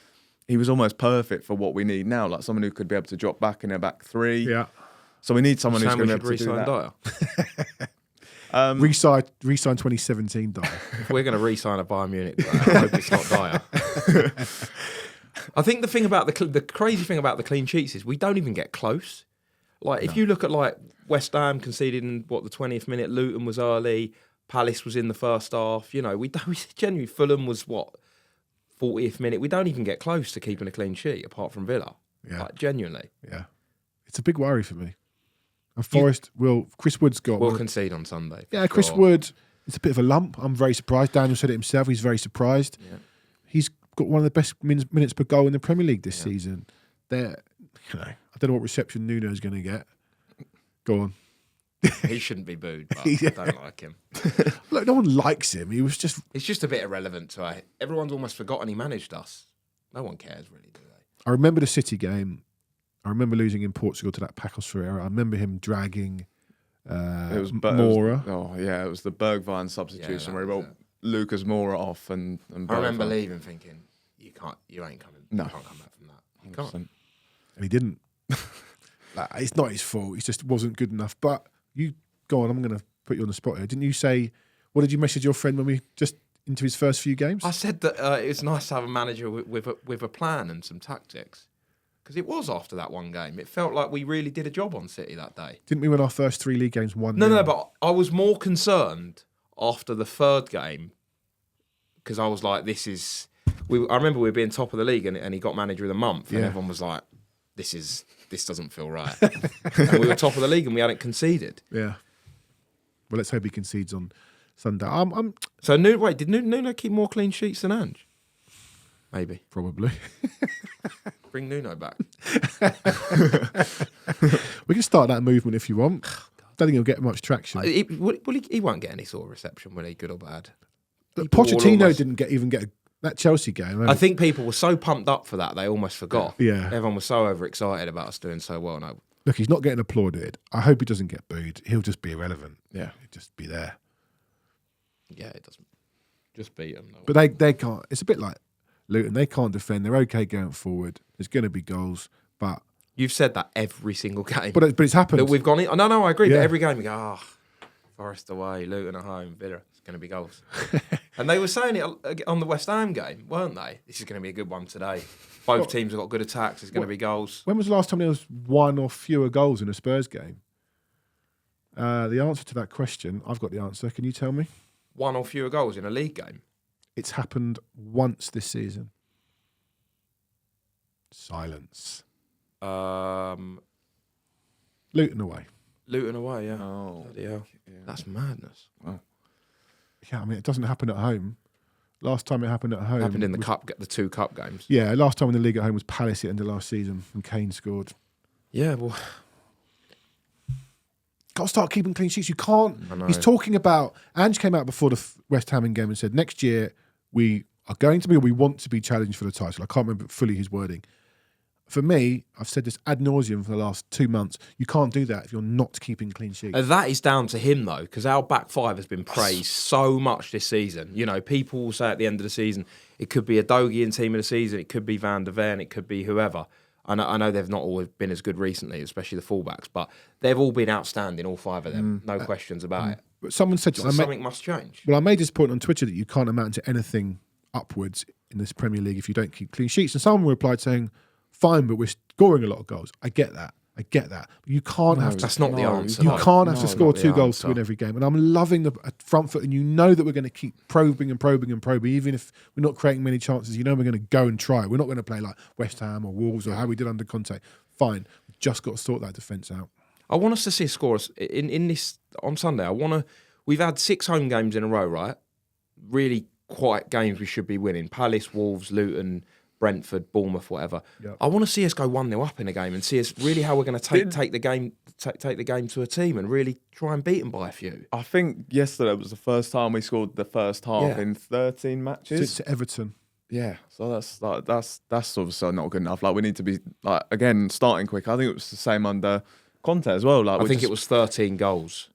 he was almost perfect for what we need now. Like someone who could be able to drop back in a back 3. Yeah. So we need someone who's going to be able to do that. Dyer. Resign 2017 Dyer. If we're going to re-sign a Bayern Munich player, I hope it's not Dyer. I think the thing about the crazy thing about the clean sheets is we don't even get close. Like if you look at like West Ham conceded in the 20th minute, Luton was early. Palace was in the first half. We genuinely, Fulham was 40th minute. We don't even get close to keeping a clean sheet apart from Villa. Yeah. Like, genuinely. Yeah. It's a big worry for me. And Forest Chris Wood's got... We'll concede on Sunday. Yeah, Chris sure. Wood, it's a bit of a lump. I'm very surprised. Daniel said it himself. He's very surprised. Yeah. He's got one of the best minutes per goal in the Premier League this season. I don't know what reception Nuno's going to get. Go on. He shouldn't be booed, but I don't like him. Look, no one likes him. He's just a bit irrelevant to us. Everyone's almost forgotten he managed us. No one cares, really, do they? I remember the City game. I remember losing in Portugal to that Pacos Ferreira. I remember him dragging Moura. It was the Bergwijn substitution where he brought Lucas Moura off and I remember leaving thinking, you ain't coming. No. You can't come back from that. You can't. And he didn't. It's not his fault. He just wasn't good enough. But you go on. I'm going to put you on the spot here. Didn't you say? What did you message your friend when we just into his first few games? I said that it's nice to have a manager with a plan and some tactics. Because it was after that one game. It felt like we really did a job on City that day. Didn't we win our first 3 league games 1-0? No, but I was more concerned after the third game because I was like, I remember we were being top of the league and he got manager of the month and everyone was like, this doesn't feel right. And we were top of the league and we hadn't conceded. Yeah. Well, let's hope he concedes on Sunday. So, did Nuno keep more clean sheets than Ange? Maybe. Probably. Bring Nuno back. We can start that movement if you want. don't think he'll get much traction. He won't get any sort of reception, will he? Good or bad. But Pochettino didn't even get that Chelsea game. I think people were so pumped up for that they almost forgot. Yeah. Everyone was so overexcited about us doing so well. No, Look, he's not getting applauded. I hope he doesn't get booed. He'll just be irrelevant. Yeah. He'll just be there. Yeah, it doesn't. Just beat them. But they can't. It's a bit like Luton. They can't defend. They're okay going forward. There's going to be goals, but You've said that every single game. but it's happened. That we've gone in. No, I agree. Yeah. But every game we go, Forest away, Luton at home, Villa. It's going to be goals. And they were saying it on the West Ham game, weren't they? This is going to be a good one today. Both teams have got good attacks. There's going to be goals. When was the last time there was one or fewer goals in a Spurs game? The answer to that question, I've got the answer. Can you tell me? One or fewer goals in a league game. It's happened once this season. Silence. Luton Luton away. away, yeah. Oh, Bloody hell. yeah. That's madness. Yeah, I mean, it doesn't happen at home. Last time it happened at home. It happened in the was- cup, the 2 cup games. Yeah, last time in the league at home was Palace at the end of last season when Kane scored. Yeah, well, Got to start keeping clean sheets. You can't. I know. He's talking about. Ange came out before the West Ham game and said next year we are going to be, or we want to be challenged for the title. I can't remember fully his wording. For me, I've said this ad nauseum for the last 2 months. You can't do that if you're not keeping clean sheets. that is down to him though, because our back five has been praised so much this season. You know, people will say at the end of the season, it could be a Dogian team of the season, it could be Van der Ven, it could be whoever. I know they've not always been as good recently, especially the fullbacks, but they've all been outstanding, all 5 of them. No questions about it. But someone said, So something must change. well, I made this point on Twitter that you can't amount to anything upwards in this Premier League if you don't keep clean sheets. And someone replied saying, fine, but we're scoring a lot of goals. I get that. But you can't have to. That's not the answer. You though. can't have to score not the 2 goals to answer. win every game. And I'm loving the front foot, and you know that we're going to keep probing, even if we're not creating many chances. You know we're going to go and try. We're not going to play like West Ham or Wolves or how we did under Conte. Fine. We've just got to sort that defence out. I want us to see a score in this on Sunday. We've had 6 home games in a row, right? Really quiet games we should be winning. Palace, Wolves, Luton, Brentford, Bournemouth, whatever. Yep. I want to see us go 1-0 up in a game and see us really how we're going to take the game to a team and really try and beat them by a few. I think yesterday was the first time we scored the first half Yeah. in 13 matches. To Everton. Yeah, so that's obviously not good enough. Like we need to be like again starting quick. I think it was the same under Conte as well. Like I think it was 13 goals.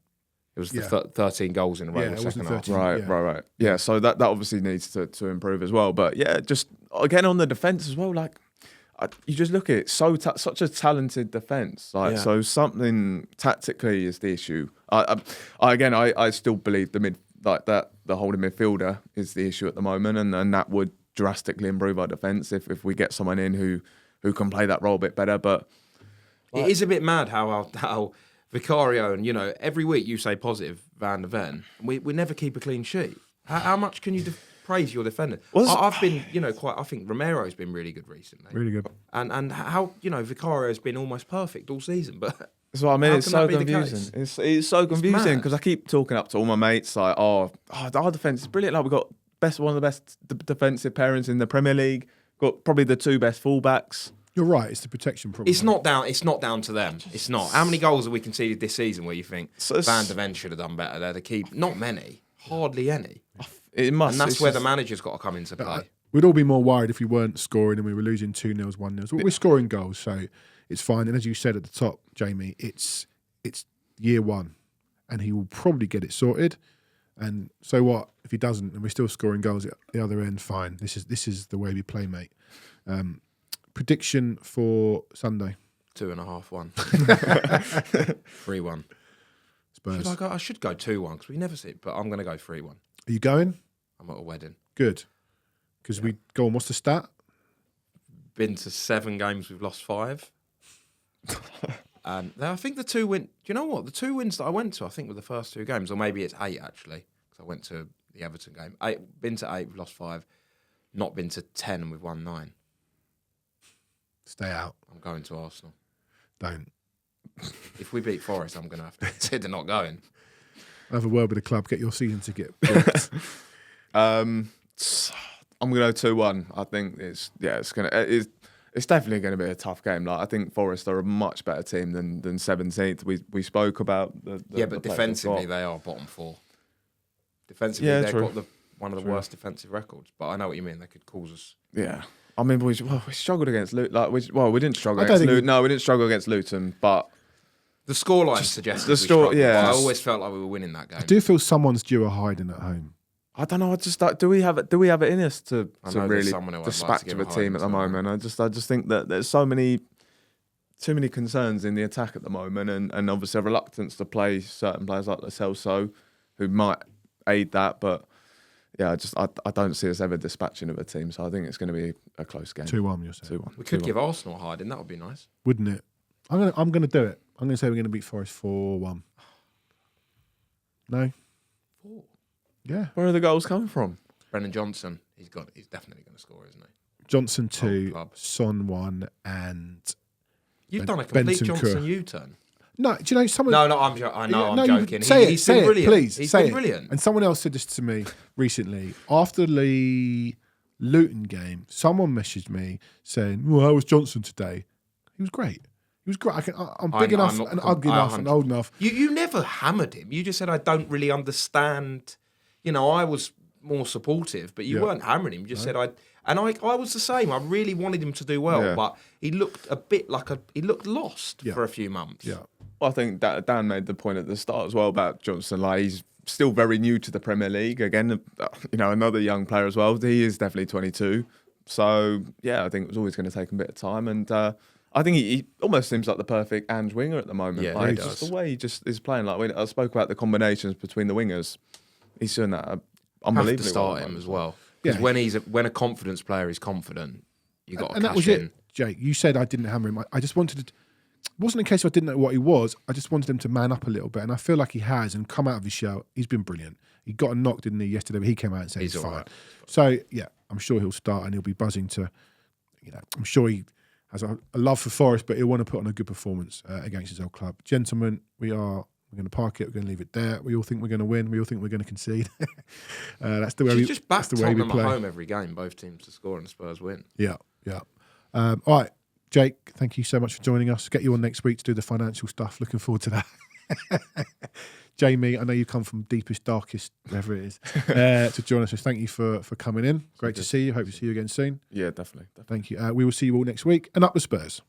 It was Yeah. the 13 goals in a row Yeah, in it the second wasn't half. 13. Right. Yeah, so that obviously needs to improve as well. But yeah, just again on the defense as well. Like you just look at it, such a talented defense. Like Yeah. so something tactically is the issue. I still believe the holding midfielder is the issue at the moment, and that would drastically improve our defense if we get someone in who can play that role a bit better. But It is a bit mad how Vicario and, every week you say positive Van der Ven. We never keep a clean sheet. How much can you praise your defender? I've been, I think Romero's been really good recently. Really good. And how, Vicario's been almost perfect all season, but that's what I mean. How It's can so that be the confusing. case? It's so confusing mad. because I keep talking up to all my mates like, our defense is brilliant. Like we've got one of the best defensive pairings in the Premier League. Got probably the 2 best fullbacks. You're right. It's the protection problem. it's not down to them. It's not. How many goals have we conceded this season where you think So it's- Van der Ven should have done better there to keep? Not many. Hardly any. It must. And that's it's where just- the manager's got to come into play. We'd all be more worried if we weren't scoring and we were losing 2-0, 1-0. But we're scoring goals, so it's fine. And as you said at the top, Jamie, it's year 1, and he will probably get it sorted. And so what if he doesn't? And we're still scoring goals at the other end. Fine. This is the way we play, mate. Prediction for Sunday: 2.5, 1. 3-1. Spurs. I should go 2-1 because we never see it, but I'm going to go 3-1. Are you going? I'm at a wedding. Good. Because we go on. What's the stat? Been to 7 games, we've lost 5. And I think the 2 win. Do you know what? The 2 wins that I went to, I think, were the first 2 games, or maybe it's 8 actually, because I went to the Everton game. Been to 8, we've lost 5. Not been to 10, and we've won 9. Stay out. I'm going to Arsenal. Don't. If we beat Forest, I'm going to have to consider not going. Have a word with the club. Get your season ticket booked. I'm gonna go 2-1. I think it's It's definitely going to be a tough game. Like, I think Forest are a much better team than 17th. We spoke about the but defensively they are bottom 4. Defensively, they've got one of the worst defensive records. But I know what you mean. They could cause us. Yeah, I mean, we struggled against Luton. Like, we didn't struggle against Luton. No, we didn't struggle against Luton. But the scoreline suggested we struggled. Yeah, I always felt like we were winning that game. I do feel someone's due a hiding at home. I don't know. I just do we have it in us to really dispatch of a team at the moment? I just think that there's too many concerns in the attack at the moment, and obviously a reluctance to play certain players like Lo Celso, who might aid that. But yeah, I don't see us ever dispatching of a team. So I think it's going to be a close game. 2-1, you're saying. 2-1. We could give Arsenal a hiding. That would be nice, wouldn't it? I'm gonna do it. I'm gonna say we're gonna beat Forest 4-1. No. 4. Yeah. Where are the goals coming from? Brennan Johnson. He's definitely going to score, isn't he? Johnson 2, Son 1, and you've done a complete Benson Johnson U-turn. No, do you know someone? No, I'm joking. He's been brilliant. Please, he's say been it. brilliant. And someone else said this to me recently after the Luton game. Someone messaged me saying, "Well, how was Johnson today?" He was great. He was great. I'm big enough and ugly enough and old enough. You never hammered him. You just said, "I don't really understand." You know, I was more supportive, but you weren't hammering him. You just said, I was the same. I really wanted him to do well, but he looked a bit like he looked lost for a few months. Yeah. Well, I think Dan made the point at the start as well about Johnson. Like, he's still very new to the Premier League. Again, another young player as well. He is definitely 22. So, yeah, I think it was always going to take a bit of time. And I think he almost seems like the perfect Ange winger at the moment. Yeah, like, he does. Just the way he just is playing. Like, I spoke about the combinations between the wingers. He's doing that unbelievably. Have to start him as well. Because when a confidence player is confident, you got to cash in. And that was it, Jake. You said I didn't hammer him. I just wanted to. It wasn't a case of I didn't know what he was. I just wanted him to man up a little bit, and I feel like he has and come out of his shell. He's been brilliant. He got a knock, didn't he, yesterday? But he came out and said he's fine. Right. So yeah, I'm sure he'll start and he'll be buzzing to. I'm sure he has a love for Forest, but he'll want to put on a good performance against his old club. Gentlemen, we're going to park it. We're going to leave it there. We all think we're going to win. We all think we're going to concede. That's the way we play. Just Tottenham at home every game, both teams to score and Spurs win. Yeah. All right, Jake, thank you so much for joining us. Get you on next week to do the financial stuff. Looking forward to that. Jamie, I know you come from deepest, darkest, wherever it is, to join us. So thank you for coming in. Great to see you. Hope to see you again soon. Yeah, definitely. Thank you. We will see you all next week. And up the Spurs.